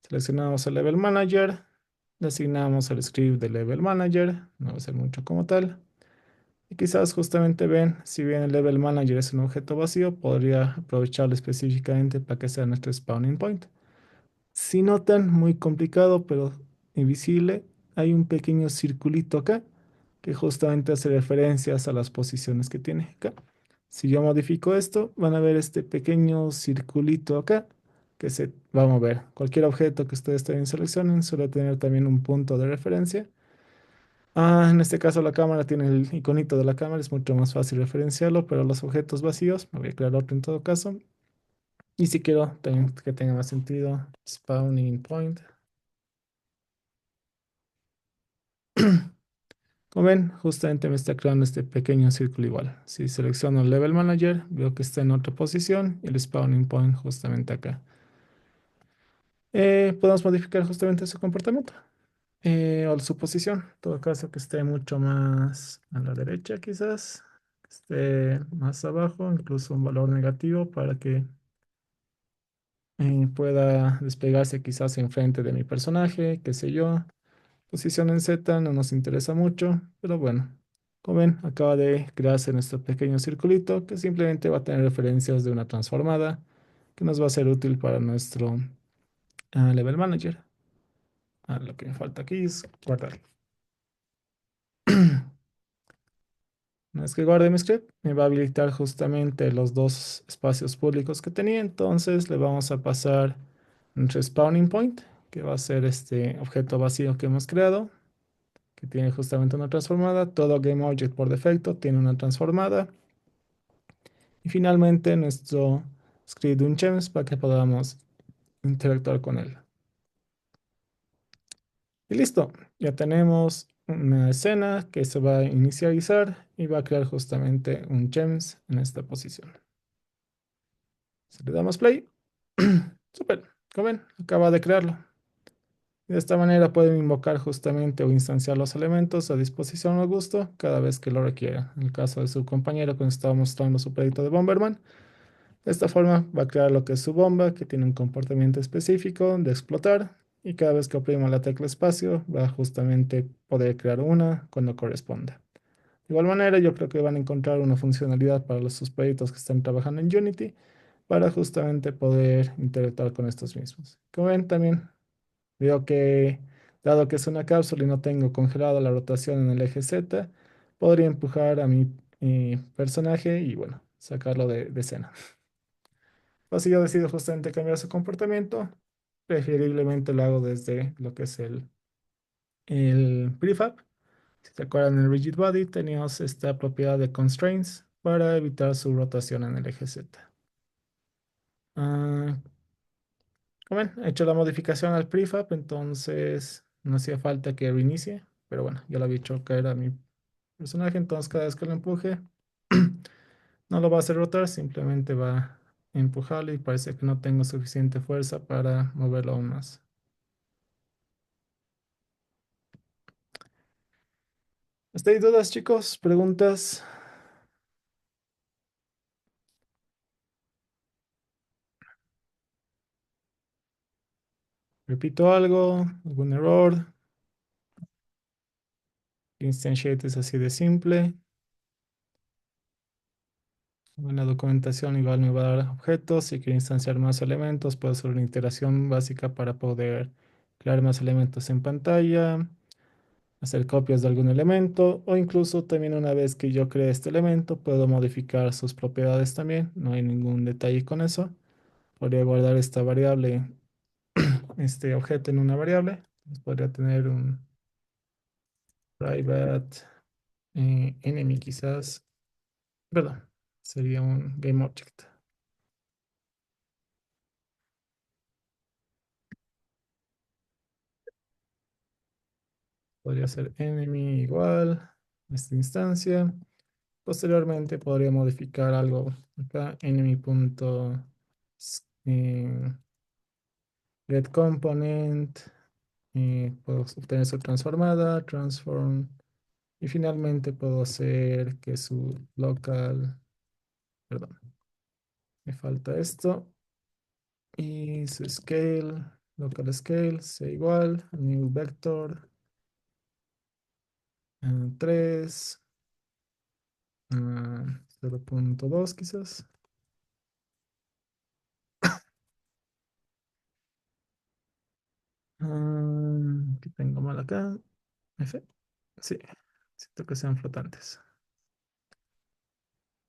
Seleccionamos el level manager. Le asignamos el script del level manager. No va a ser mucho como tal. Y quizás justamente ven, si bien el level manager es un objeto vacío, podría aprovecharlo específicamente para que sea nuestro spawning point. Si notan, muy complicado, pero invisible, hay un pequeño circulito acá que justamente hace referencias a las posiciones que tiene acá. Si yo modifico esto, van a ver este pequeño circulito acá que se va a mover. Cualquier objeto que ustedes también seleccionen suele tener también un punto de referencia. En este caso la cámara tiene el iconito de la cámara, es mucho más fácil referenciarlo, pero los objetos vacíos, me voy a crear otro en todo caso. Y si quiero también que tenga más sentido, spawning point. Como ven, justamente me está creando este pequeño círculo igual. Si selecciono el level manager, veo que está en otra posición y el spawning point justamente acá. Podemos modificar justamente su comportamiento o su posición. En todo caso, que esté mucho más a la derecha quizás, que esté más abajo, incluso un valor negativo para que pueda desplegarse quizás enfrente de mi personaje, qué sé yo. Posición en Z no nos interesa mucho, pero bueno, como ven, acaba de crearse nuestro pequeño circulito que simplemente va a tener referencias de una transformada que nos va a ser útil para nuestro level manager. Lo que me falta aquí es guardar. Una vez que guarde mi script, me va a habilitar justamente los dos espacios públicos que tenía. Entonces le vamos a pasar nuestro spawning point, que va a ser este objeto vacío que hemos creado, que tiene justamente una transformada. Todo GameObject por defecto tiene una transformada. Y finalmente nuestro script unchems para que podamos interactuar con él. Y listo, ya tenemos una escena que se va a inicializar y va a crear justamente un gems en esta posición. Si le damos play, super, como ven, acaba de crearlo. De esta manera pueden invocar justamente o instanciar los elementos a disposición o gusto cada vez que lo requiera. En el caso de su compañero que nos estaba mostrando su proyecto de Bomberman, de esta forma va a crear lo que es su bomba, que tiene un comportamiento específico de explotar, y cada vez que oprima la tecla espacio va a justamente poder crear una cuando corresponda. De igual manera, yo creo que van a encontrar una funcionalidad para sus proyectos que están trabajando en Unity para justamente poder interactuar con estos mismos. Como ven, también veo que, dado que es una cápsula y no tengo congelada la rotación en el eje Z, podría empujar a mi personaje y bueno, sacarlo de escena. O si yo decido justamente cambiar su comportamiento, preferiblemente lo hago desde lo que es el prefab. Si te acuerdan, en el rigid body teníamos esta propiedad de constraints para evitar su rotación en el eje Z. Ah, como ven, he hecho la modificación al prefab, entonces no hacía falta que reinicie, pero bueno, ya lo había hecho caer a mi personaje, entonces cada vez que lo empuje, no lo va a hacer rotar, simplemente va a empujarlo y parece que no tengo suficiente fuerza para moverlo aún más. ¿Hasta ahí dudas, chicos? ¿Preguntas? repito algo, algún error. Instantiate es así de simple. En la documentación igual me va a dar objetos. Si quiero instanciar más elementos, puedo hacer una iteración básica para poder crear más elementos en pantalla, hacer copias de algún elemento o incluso también una vez que yo cree este elemento, puedo modificar sus propiedades también. No hay ningún detalle con eso. Podría guardar esta variable, este objeto en una variable. Entonces, podría tener un private enemy quizás. Perdón, sería un GameObject. Podría ser enemy igual esta instancia. Posteriormente podría modificar algo acá, get component, puedo obtener su transformada, transform, y finalmente puedo hacer que su local, perdón, me falta esto, y su scale, local scale, sea igual, new vector, 3, 0.2 quizás. ¿Qué tengo mal acá? F. Sí, siento que sean flotantes.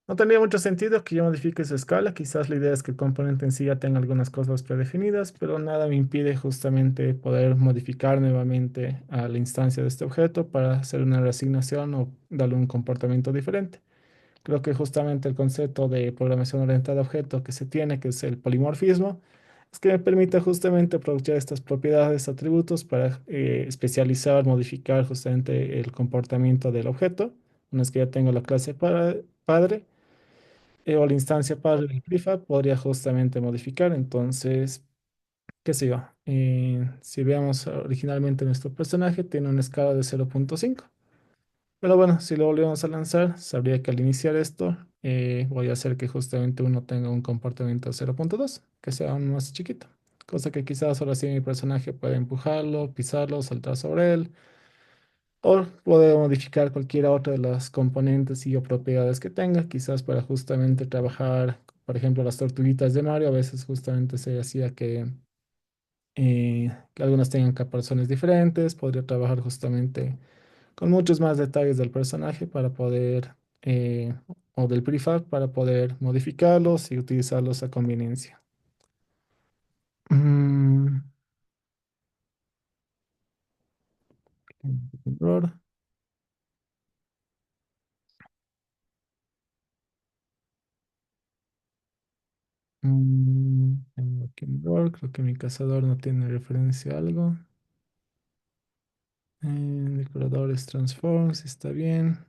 No tendría mucho sentido que yo modifique su escala. Quizás la idea es que el componente en sí ya tenga algunas cosas predefinidas, pero nada me impide justamente poder modificar nuevamente a la instancia de este objeto para hacer una reasignación o darle un comportamiento diferente. Creo que justamente el concepto de programación orientada a objeto que se tiene, que es el polimorfismo, es que me permite justamente aprovechar estas propiedades, atributos para especializar, modificar justamente el comportamiento del objeto. Una vez que ya tengo la clase padre o la instancia padre del prefab, podría justamente modificar. Entonces, qué sé yo, si veamos originalmente nuestro personaje, tiene una escala de 0.5. Pero bueno, si lo volvemos a lanzar, sabría que al iniciar esto voy a hacer que justamente uno tenga un comportamiento 0.2, que sea aún más chiquito. Cosa que quizás ahora sí mi personaje puede empujarlo, pisarlo, saltar sobre él, o puede modificar cualquiera otra de las componentes y o propiedades que tenga, quizás para justamente trabajar, por ejemplo, las tortuguitas de Mario, a veces justamente se hacía que algunas tengan caparazones diferentes, podría trabajar justamente con muchos más detalles del personaje para poder, o del prefab, para poder modificarlos y utilizarlos a conveniencia. Mm, error. Tengo aquí un error, creo que mi cazador no tiene referencia a algo. Decoradores transforms, está bien.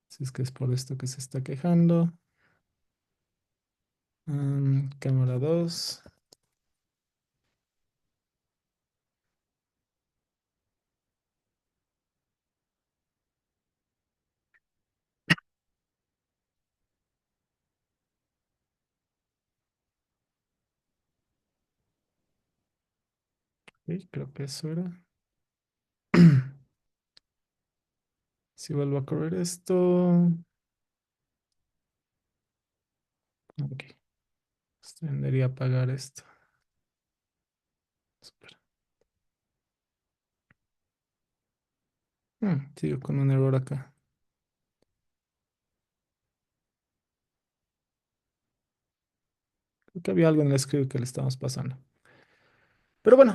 Si es que es por esto que se está quejando. Cámara 2. Sí, creo que eso era. Si vuelvo a correr esto. Ok. Pues tendría a apagar esto. Súper. Sigo con un error acá. Creo que había algo en el script que le estamos pasando. Pero bueno,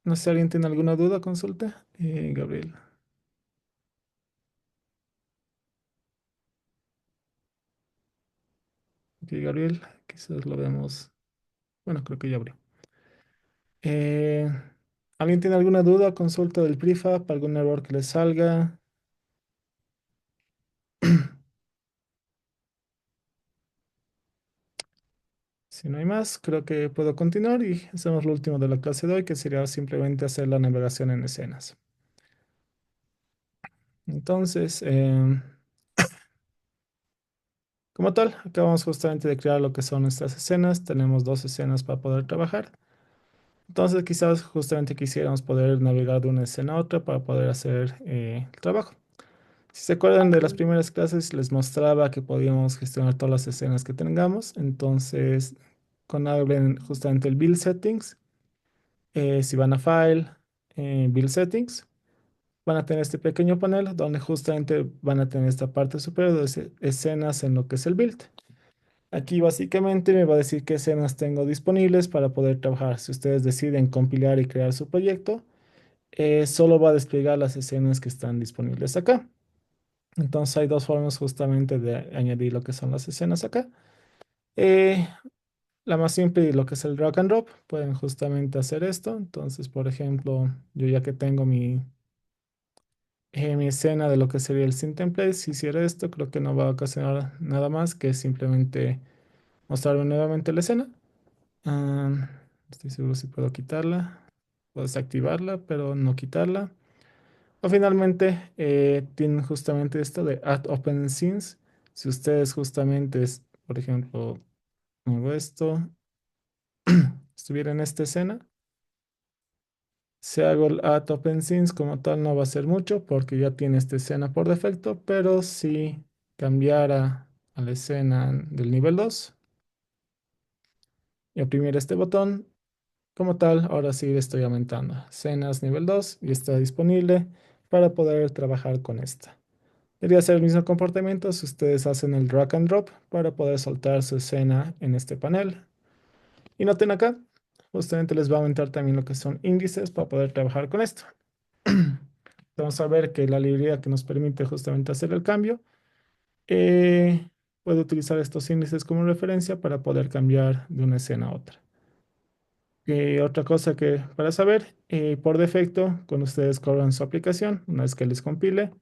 no sé si alguien tiene alguna duda, consulta. Gabriel. Ok, Gabriel, quizás lo vemos. Bueno, creo que ya abrió. Eh, ¿Alguien tiene alguna duda, consulta del prefab, algún error que le salga? Si no hay más, creo que puedo continuar y hacemos lo último de la clase de hoy, que sería simplemente hacer la navegación en escenas. Entonces, Como tal, acabamos justamente de crear lo que son nuestras escenas. Tenemos dos escenas para poder trabajar. Entonces, quizás justamente quisiéramos poder navegar de una escena a otra para poder hacer el trabajo. Si se acuerdan de las primeras clases, les mostraba que podíamos gestionar todas las escenas que tengamos. Entonces, cuando abren justamente el Build Settings, si van a File, Build Settings, van a tener este pequeño panel donde justamente van a tener esta parte superior de escenas en lo que es el build. Aquí básicamente me va a decir qué escenas tengo disponibles para poder trabajar. Si ustedes deciden compilar y crear su proyecto, solo va a desplegar las escenas que están disponibles acá. Entonces hay dos formas justamente de añadir lo que son las escenas acá. Eh, la más simple y lo que es el drag and drop, pueden justamente hacer esto. Entonces, por ejemplo, yo ya que tengo mi escena de lo que sería el scene template, si hiciera esto, creo que no va a ocasionar nada más que simplemente mostrarme nuevamente la escena. No estoy seguro si puedo quitarla. Puedo desactivarla, pero no quitarla. O finalmente, tienen justamente esto de Add Open Scenes. Si ustedes justamente, por ejemplo, hago esto, estuviera en esta escena, si hago el Add Open Scenes como tal no va a ser mucho porque ya tiene esta escena por defecto, pero si cambiara a la escena del nivel 2 y oprimiera este botón, como tal, ahora sí le estoy aumentando. Escenas nivel 2 y está disponible para poder trabajar con esta. Debería ser el mismo comportamiento si ustedes hacen el drag and drop para poder soltar su escena en este panel. Y noten acá, justamente les va a aumentar también lo que son índices para poder trabajar con esto. Vamos a ver que la librería que nos permite justamente hacer el cambio puede utilizar estos índices como referencia para poder cambiar de una escena a otra. Otra cosa que para saber, por defecto, cuando ustedes corran su aplicación, una vez que les compile,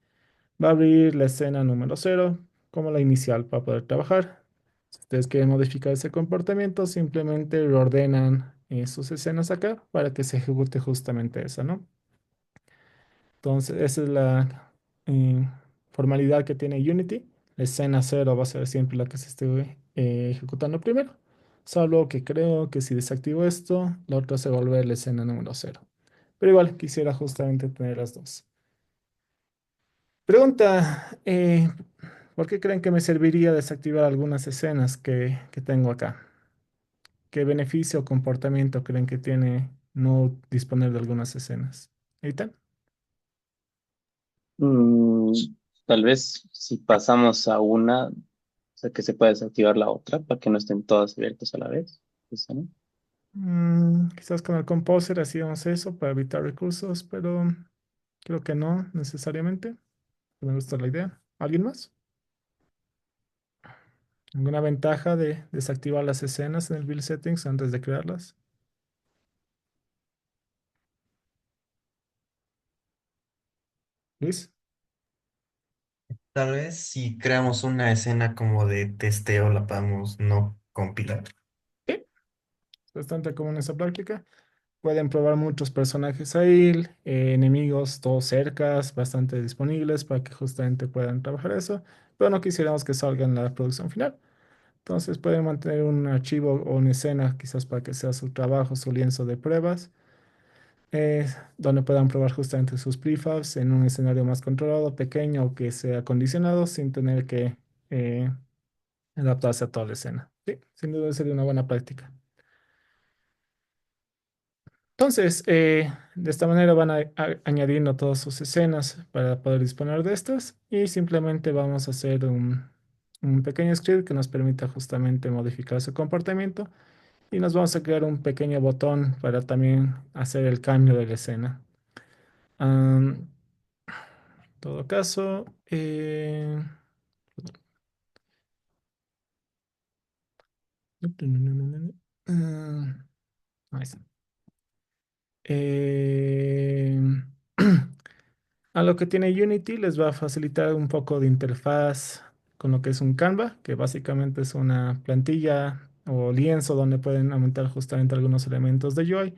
va a abrir la escena número 0 como la inicial para poder trabajar. Si ustedes quieren modificar ese comportamiento, simplemente reordenan sus escenas acá para que se ejecute justamente esa, ¿no? Entonces, esa es la formalidad que tiene Unity. La escena 0 va a ser siempre la que se esté ejecutando primero. Salvo que creo que si desactivo esto, la otra se va a volver la escena número 0. Pero igual quisiera justamente tener las dos. Pregunta, ¿por qué creen que me serviría desactivar algunas escenas que tengo acá? ¿Qué beneficio o comportamiento creen que tiene no disponer de algunas escenas? ¿Ahorita? Mm, tal vez si pasamos a una, o sea, que se pueda desactivar la otra para que no estén todas abiertas a la vez. Eso, ¿no? Quizás con el Composer hacíamos eso para evitar recursos, pero creo que no necesariamente. Me gusta la idea. ¿Alguien más? ¿Alguna ventaja de desactivar las escenas en el Build Settings antes de crearlas? Luis. Tal vez si creamos una escena como de testeo, la podemos no compilar. Sí, es bastante común esa práctica. Pueden probar muchos personajes ahí, enemigos todos cercas, bastante disponibles para que justamente puedan trabajar eso, pero no quisiéramos que salga en la producción final. Entonces pueden mantener un archivo o una escena quizás para que sea su trabajo, su lienzo de pruebas, donde puedan probar justamente sus prefabs en un escenario más controlado, pequeño o que sea acondicionado sin tener que eh, adaptarse a toda la escena. Sí, sin duda sería una buena práctica. Entonces, de esta manera van añadiendo todas sus escenas para poder disponer de estas y simplemente vamos a hacer un pequeño script que nos permita justamente modificar su comportamiento y nos vamos a crear un pequeño botón para también hacer el cambio de la escena. En todo caso, ahí está. Eh, A lo que tiene Unity les va a facilitar un poco de interfaz con lo que es un Canva, que básicamente es una plantilla o lienzo donde pueden aumentar justamente algunos elementos de UI.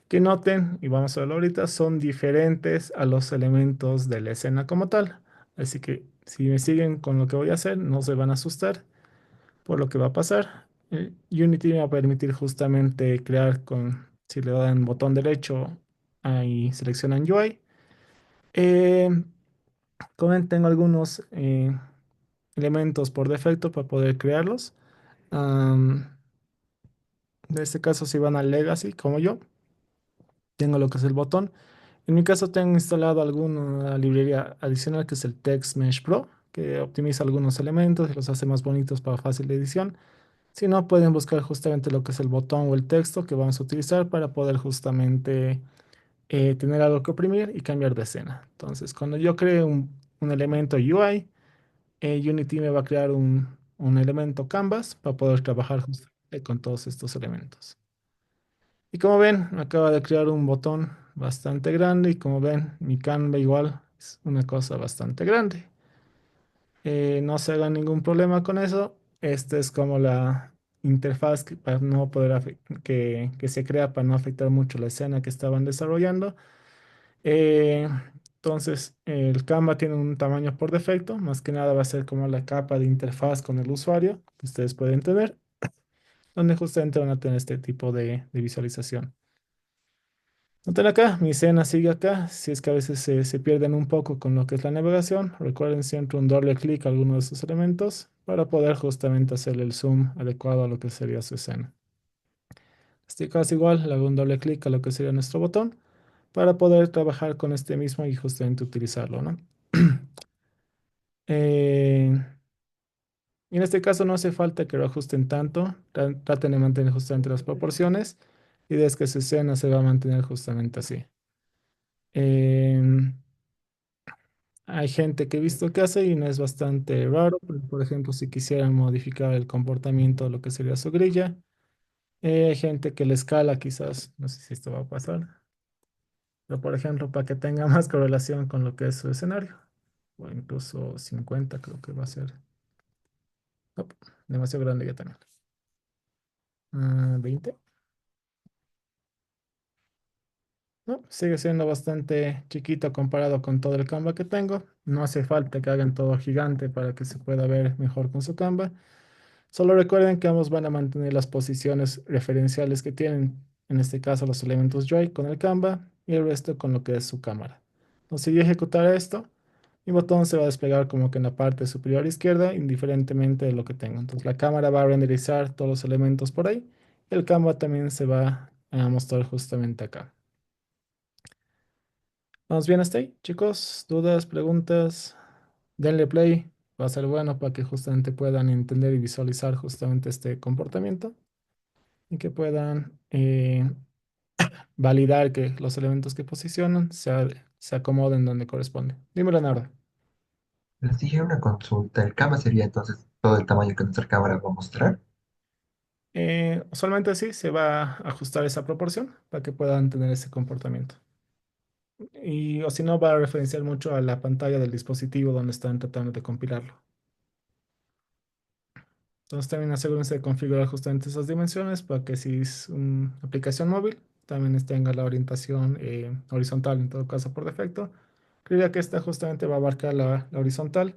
Que noten, y vamos a verlo ahorita, son diferentes a los elementos de la escena como tal. Así que si me siguen con lo que voy a hacer, no se van a asustar. por lo que va a pasar. Unity me va a permitir justamente crear si le dan botón derecho, ahí seleccionan UI. Eh, Como ven, tengo algunos elementos por defecto para poder crearlos. Am, en este caso, si van al Legacy, como yo, tengo lo que es el botón. En mi caso, tengo instalado alguna librería adicional que es el Text Mesh Pro, que optimiza algunos elementos y los hace más bonitos para fácil de edición. Si no, pueden buscar justamente lo que es el botón o el texto que vamos a utilizar para poder justamente tener algo que oprimir y cambiar de escena. Entonces, cuando yo cree un elemento UI, Unity me va a crear un elemento Canvas para poder trabajar justamente con todos estos elementos. Y como ven, me acaba de crear un botón bastante grande y como ven, mi Canva igual es una cosa bastante grande. No se hagan ningún problema con eso. Esta es como la interfaz para no poder que se crea para no afectar mucho la escena que estaban desarrollando. Eh, entonces, el Canva tiene un tamaño por defecto, más que nada va a ser como la capa de interfaz con el usuario que ustedes pueden tener, donde justamente van a tener este tipo de visualización. Noten acá, mi escena sigue acá. Si es que a veces se pierden un poco con lo que es la navegación, recuerden siempre un doble clic a alguno de esos elementos para poder justamente hacer el zoom adecuado a lo que sería su escena. En este caso igual, le hago un doble clic a lo que sería nuestro botón para poder trabajar con este mismo y justamente utilizarlo, ¿no? Eh, y en este caso no hace falta que lo ajusten tanto, traten de mantener justamente las proporciones y desde que su escena se va a mantener justamente así. Em, Hay gente que he visto que hace y no es bastante raro. Por ejemplo, si quisieran modificar el comportamiento de lo que sería su grilla. Hay gente que le escala quizás, no sé si esto va a pasar, pero por ejemplo, para que tenga más correlación con lo que es su escenario. O incluso 50 creo que va a ser. Op, demasiado grande ya también. 20. No, sigue siendo bastante chiquito comparado con todo el Canva que tengo. No hace falta que hagan todo gigante para que se pueda ver mejor con su Canva. Solo recuerden que ambos van a mantener las posiciones referenciales que tienen, en este caso los elementos joy con el Canva y el resto con lo que es su cámara. Entonces, si yo ejecutara esto, mi botón se va a desplegar como que en la parte superior izquierda, indiferentemente de lo que tenga. Entonces, la cámara va a renderizar todos los elementos por ahí y el Canva también se va a mostrar justamente acá. ¿Vamos bien hasta ahí, chicos? ¿Dudas, preguntas? Denle play, va a ser bueno para que justamente puedan entender y visualizar justamente este comportamiento y que puedan validar que los elementos que posicionan se acomoden donde corresponde. Dime, Leonardo. Les dije una consulta. El cama sería entonces todo el tamaño que nuestra cámara va a mostrar. Usualmente sí, se va a ajustar esa proporción para que puedan tener ese comportamiento. Y o si no, va a referenciar mucho a la pantalla del dispositivo donde están tratando de compilarlo. Entonces también asegúrense de configurar justamente esas dimensiones para que si es una aplicación móvil, también tenga la orientación horizontal en todo caso por defecto. Creería que esta justamente va a abarcar la horizontal,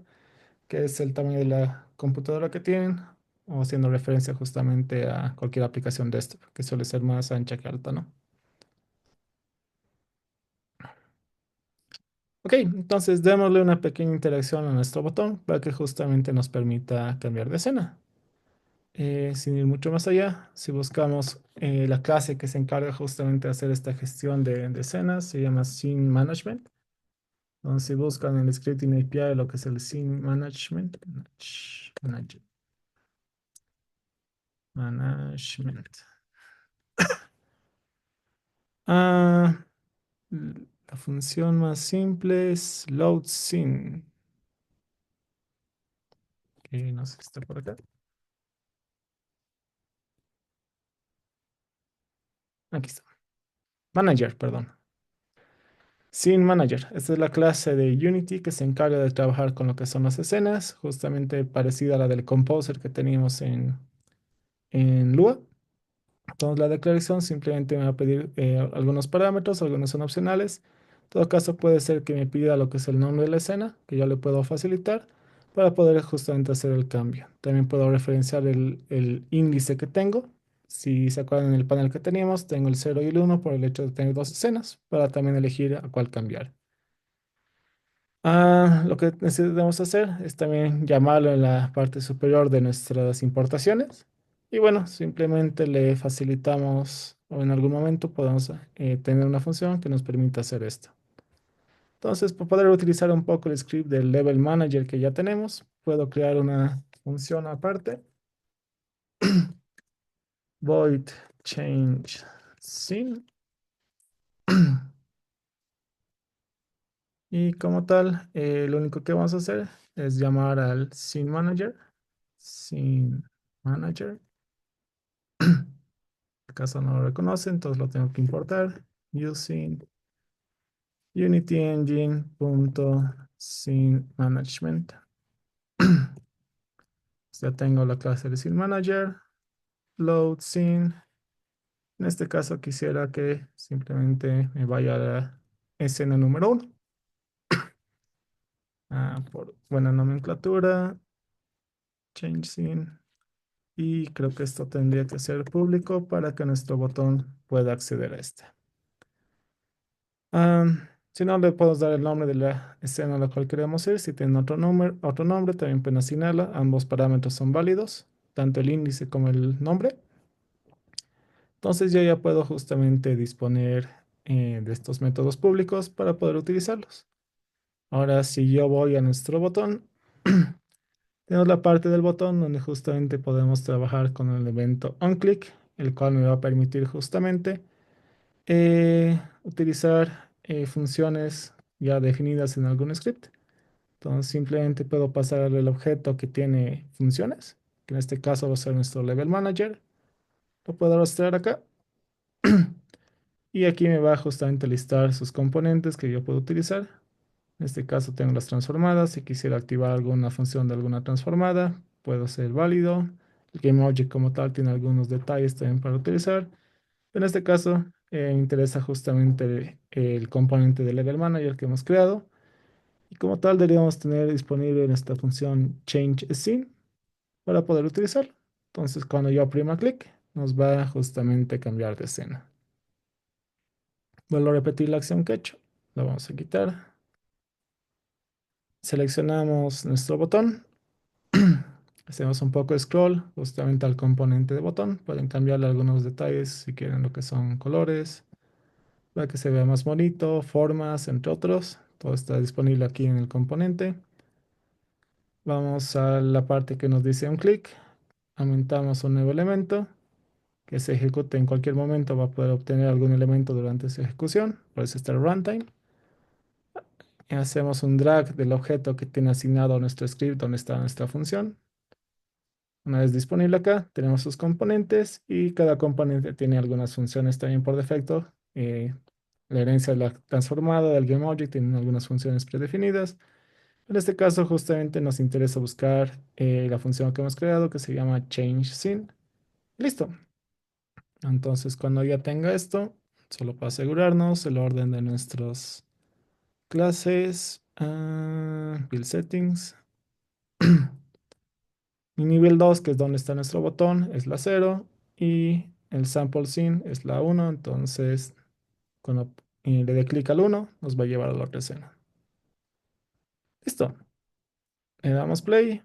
que es el tamaño de la computadora que tienen, o haciendo referencia justamente a cualquier aplicación desktop, que suele ser más ancha que alta, ¿no? Ok, entonces démosle una pequeña interacción a nuestro botón para que justamente nos permita cambiar de escena. Sin ir mucho más allá, si buscamos la clase que se encarga justamente de hacer esta gestión de escenas, se llama Scene Management. Entonces, si buscan en el Scripting API lo que es el Scene Management, Management. Ah, la función más simple es Load Scene, que no sé si está por acá. Aquí está. Manager, perdón. Scene Manager. Esta es la clase de Unity que se encarga de trabajar con lo que son las escenas, justamente parecida a la del Composer que teníamos en Lua. Entonces la declaración simplemente me va a pedir algunos parámetros, algunos son opcionales. En todo caso puede ser que me pida lo que es el nombre de la escena, que yo le puedo facilitar, para poder justamente hacer el cambio. También puedo referenciar el índice que tengo. Si se acuerdan en el panel que teníamos, tengo el 0 y el 1 por el hecho de tener dos escenas, para también elegir a cuál cambiar. Lo que necesitamos hacer es también llamarlo en la parte superior de nuestras importaciones. Y bueno, simplemente le facilitamos o en algún momento podemos tener una función que nos permita hacer esto. Entonces, para poder utilizar un poco el script del Level Manager que ya tenemos, puedo crear una función aparte. Void change scene. Y como tal, lo único que vamos a hacer es llamar al scene manager. Scene manager. Acaso no lo reconoce, entonces lo tengo que importar using Unity Engine scene management. Ya tengo la clase de scene manager, load scene. En este caso quisiera que simplemente me vaya a la escena número 1. Por buena nomenclatura, change scene. Y creo que esto tendría que ser público para que nuestro botón pueda acceder a este. Si no, le podemos dar el nombre de la escena a la cual queremos ir. Si tiene otro nombre, también pueden asignarla. Ambos parámetros son válidos, tanto el índice como el nombre. Entonces yo ya puedo justamente disponer de estos métodos públicos para poder utilizarlos. Ahora, si yo voy a nuestro botón, tenemos la parte del botón donde justamente podemos trabajar con el evento onClick, el cual me va a permitir justamente utilizar funciones ya definidas en algún script. Entonces simplemente puedo pasarle el objeto que tiene funciones, que en este caso va a ser nuestro level manager. Lo puedo arrastrar acá. Y aquí me va justamente a listar sus componentes que yo puedo utilizar. En este caso tengo las transformadas. Si quisiera activar alguna función de alguna transformada, puedo ser válido. El GameObject como tal tiene algunos detalles también para utilizar. En este caso, me interesa justamente el componente de Level Manager que hemos creado. Y como tal, deberíamos tener disponible esta función Change Scene para poder utilizarlo. Entonces, cuando yo aprima clic, nos va a justamente cambiar de escena. Vuelvo a repetir la acción que he hecho. La vamos a quitar. Seleccionamos nuestro botón. Hacemos un poco de scroll justamente al componente de botón. Pueden cambiarle algunos detalles si quieren lo que son colores, para que se vea más bonito, formas, entre otros. Todo está disponible aquí en el componente. Vamos a la parte que nos dice un clic. Aumentamos un nuevo elemento que se ejecute en cualquier momento. Va a poder obtener algún elemento durante su ejecución. Por eso está el runtime. Y hacemos un drag del objeto que tiene asignado a nuestro script donde está nuestra función. Una vez disponible acá, tenemos sus componentes y cada componente tiene algunas funciones también por defecto. La herencia de la transformada del GameObject tiene algunas funciones predefinidas. En este caso, justamente nos interesa buscar la función que hemos creado que se llama changeScene. Listo. Entonces, cuando ya tenga esto, solo para asegurarnos el orden de nuestras clases, build settings. Mi nivel 2 que es donde está nuestro botón, es la 0 y el sample scene es la 1. Entonces, cuando le dé clic al 1, nos va a llevar a la otra escena. Listo. Le damos play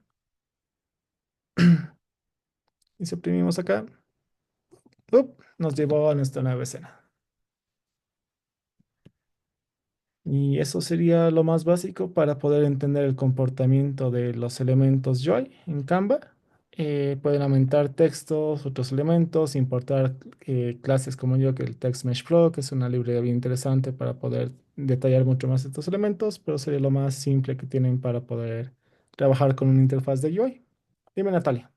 y suprimimos acá. Nos llevó a nuestra nueva escena. Y eso sería lo más básico para poder entender el comportamiento de los elementos Joy en Canva. Pueden aumentar textos, otros elementos, importar clases como yo, que el Text Mesh Pro, que es una librería bien interesante para poder detallar mucho más estos elementos, pero sería lo más simple que tienen para poder trabajar con una interfaz de UI. Dime, Natalia.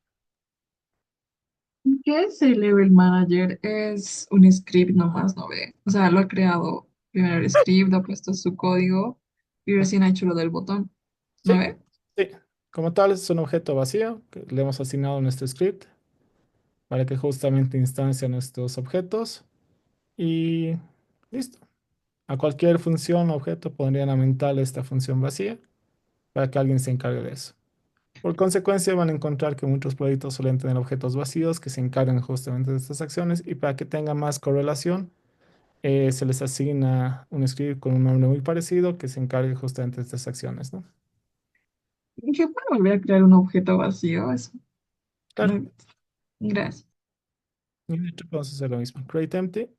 ¿Qué es el Level Manager? Es un script nomás, ¿no ve? O sea, lo ha creado primero el script, ha puesto su código y recién ha hecho lo del botón, ¿no Sí, ve? sí. Como tal, es un objeto vacío que le hemos asignado a nuestro script para que justamente instancia nuestros objetos y listo. A cualquier función o objeto podrían aumentarle esta función vacía para que alguien se encargue de eso. Por consecuencia, van a encontrar que muchos proyectos suelen tener objetos vacíos que se encargan justamente de estas acciones y para que tenga más correlación, se les asigna un script con un nombre muy parecido que se encargue justamente de estas acciones, ¿no? ¿Qué puedo volver a crear un objeto vacío? Eso. Claro, No, gracias. y de hecho vamos a hacer lo mismo. Create empty,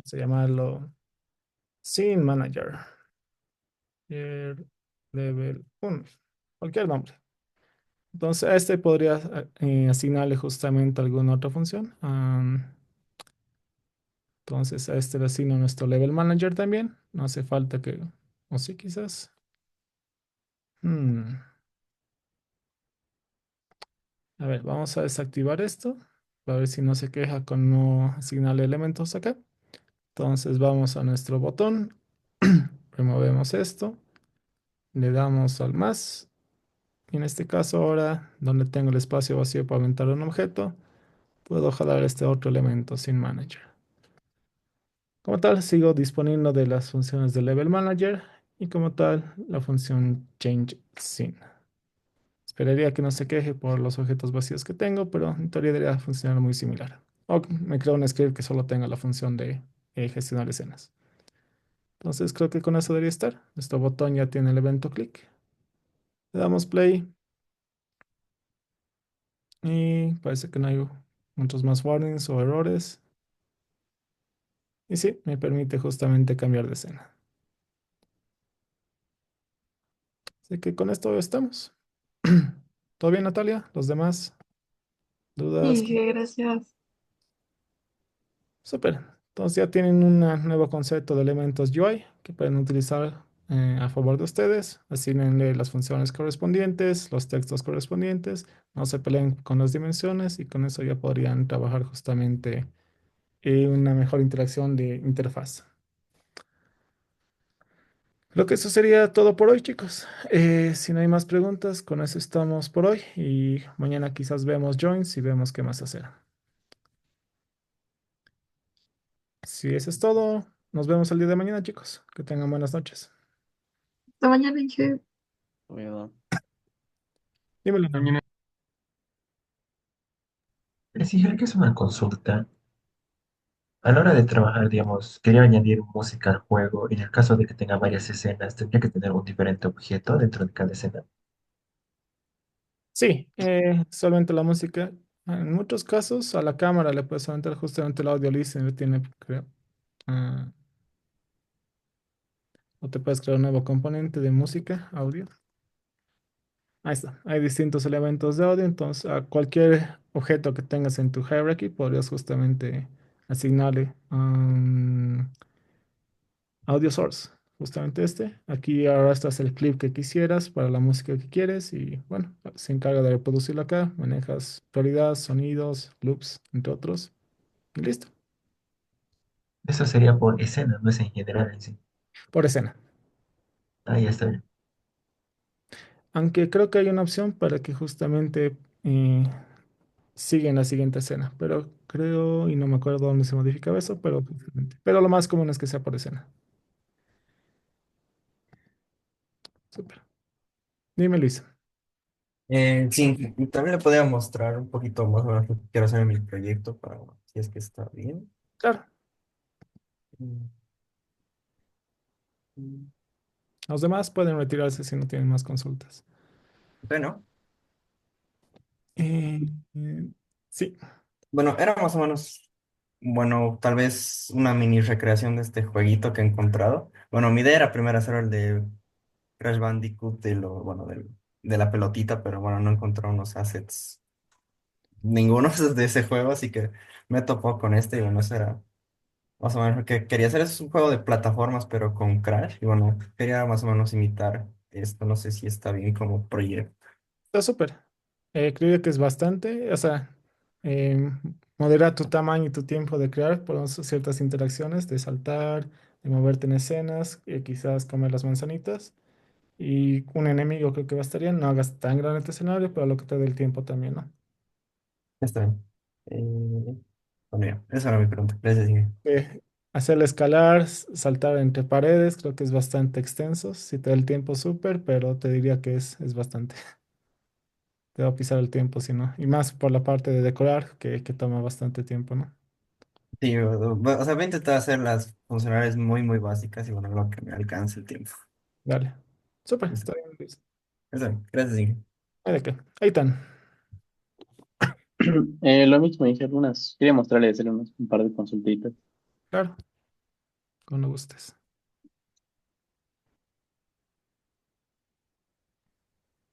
se llamarlo Scene Manager, level 1, cualquier nombre. Entonces, a este podría asignarle justamente alguna otra función. Entonces, a este le asigno nuestro level manager también. No hace falta que, o sí, quizás. Hmm, A ver, vamos a desactivar esto. A ver si no se queja con no asignarle elementos acá. Entonces, vamos a nuestro botón. Removemos esto. Le damos al más. Y en este caso, ahora, donde tengo el espacio vacío para aumentar un objeto, puedo jalar este otro elemento sin manager. Como tal, sigo disponiendo de las funciones de Level Manager y como tal, la función Change Scene. Esperaría que no se queje por los objetos vacíos que tengo, pero en teoría debería funcionar muy similar. O me creo un script que solo tenga la función de gestionar escenas. Entonces creo que con eso debería estar. Nuestro botón ya tiene el evento click. Le damos play y parece que no hay muchos más warnings o errores. Y sí, me permite justamente cambiar de escena. Así que con esto estamos. ¿Todo bien, Natalia? ¿Los demás? ¿Dudas? Sí, gracias. Súper. Entonces ya tienen un nuevo concepto de elementos UI que pueden utilizar a favor de ustedes. Asignenle las funciones correspondientes, los textos correspondientes. No se peleen con las dimensiones y con eso ya podrían trabajar justamente una mejor interacción de interfaz. Creo que eso sería todo por hoy, chicos. Si no hay más preguntas, con eso estamos por hoy y mañana quizás vemos joins y vemos qué más hacer. Si eso es todo, nos vemos el día de mañana, chicos. Que tengan buenas noches. Hasta mañana, Inge. Bueno, Dímelo. Exigir que es una consulta. A la hora de trabajar, digamos, quería añadir música al juego y en el caso de que tenga varias escenas, tendría que tener un diferente objeto dentro de cada escena. Sí, solamente la música. En muchos casos a la cámara le puedes aumentar justamente el audio listener, tiene, creo. Ah, o te puedes crear un nuevo componente de música, audio. Ahí está. Hay distintos elementos de audio, entonces a cualquier objeto que tengas en tu hierarchy podrías justamente asignarle audio source, justamente este. Aquí arrastras el clip que quisieras para la música que quieres y bueno, se encarga de reproducirlo acá. Manejas prioridad, sonidos, loops, entre otros y listo. Eso sería por escena, no es en general en sí. Por escena. Ahí está bien. Aunque creo que hay una opción para que justamente eh, siga en la siguiente escena, pero creo y no me acuerdo dónde se modificaba eso, pero lo más común es que sea por escena. Súper. Dime, Luis. Sí, y también le podría mostrar un poquito más o menos lo que quiero hacer en mi proyecto para si es que está bien. Claro, Mm, mm. los demás pueden retirarse si no tienen más consultas. Bueno, Eh, eh, sí, bueno, era más o menos, bueno, tal vez una mini recreación de este jueguito que he encontrado. Bueno, mi idea era primero hacer el de Crash Bandicoot de lo, bueno, de la pelotita, pero bueno, no encontré unos assets, ninguno de ese juego, así que me topó con este y bueno, eso era más o menos lo que quería hacer. Es un juego de plataformas, pero con Crash y bueno, quería más o menos imitar esto, no sé si está bien como proyecto. está súper. Creo que es bastante, o sea, em, modera tu tamaño y tu tiempo de crear por ciertas interacciones, de saltar, de moverte en escenas, quizás comer las manzanitas. Y un enemigo creo que bastaría, no hagas tan grande este escenario, pero lo que te dé el tiempo también, ¿no? Está bien. Bueno, ya, esa era mi pregunta. Gracias, Inge. Eh, Hacer escalar, saltar entre paredes, creo que es bastante extenso. Si te da el tiempo, súper, pero te diría que es bastante. Te va a pisar el tiempo, si no. Y más por la parte de decorar, que toma bastante tiempo, ¿no? Sí, o sea, voy a intentar hacer las funcionales muy, muy básicas y bueno, lo que me alcance el tiempo. Dale. Súper, Eso, está bien, Luis. eso, gracias, Inge. Ahí de qué. Ahí están. Lo mismo dije algunas. Quería mostrarles hacer un par de consultitas. Claro, cuando gustes.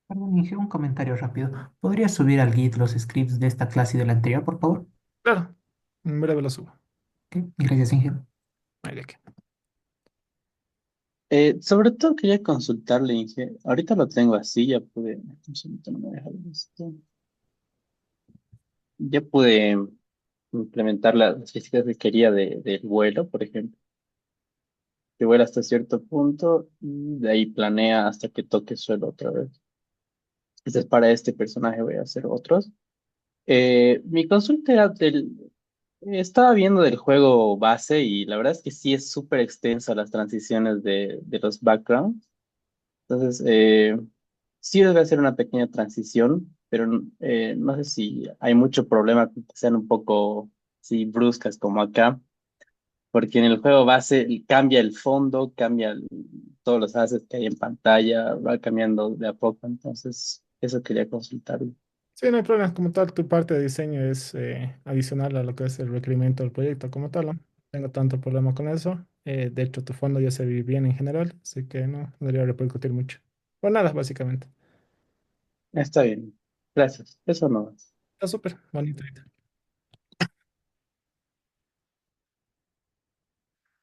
Perdón, Inge, un comentario rápido. ¿Podrías subir al Git los scripts de esta clase y de la anterior, por favor? Claro, en breve lo subo. Ok, gracias, Inge. Ahí de qué. Sobre todo quería consultarle, Inge. Ahorita lo tengo así, ya pude. Un segundo, no me deja ver esto. Ya pude implementar las físicas que quería del vuelo, por ejemplo. Que vuela hasta cierto punto y de ahí planea hasta que toque suelo otra vez. Entonces, para este personaje voy a hacer otros. Mi consulta era estaba viendo del juego base y la verdad es que sí es súper extensa las transiciones de los backgrounds. Entonces, sí debe hacer una pequeña transición, pero no sé si hay mucho problema con que sean un poco sí, bruscas como acá, porque en el juego base cambia el fondo, todos los assets que hay en pantalla, va cambiando de a poco, entonces eso quería consultarlo. Sí, no hay problema. Como tal, tu parte de diseño es adicional a lo que es el requerimiento del proyecto como tal, ¿no? No tengo tanto problema con eso. De hecho, tu fondo ya se ve bien en general, así que no debería repercutir mucho. Pues nada, básicamente. Está bien, gracias, eso no es. Está súper bonito.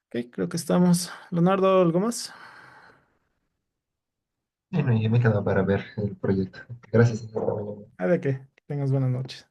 Ok, creo que estamos. Leonardo, ¿algo más? Bueno, y me quedo para ver el proyecto. Gracias, Inge, por la mañana. Ah, de qué. Tengas buenas noches.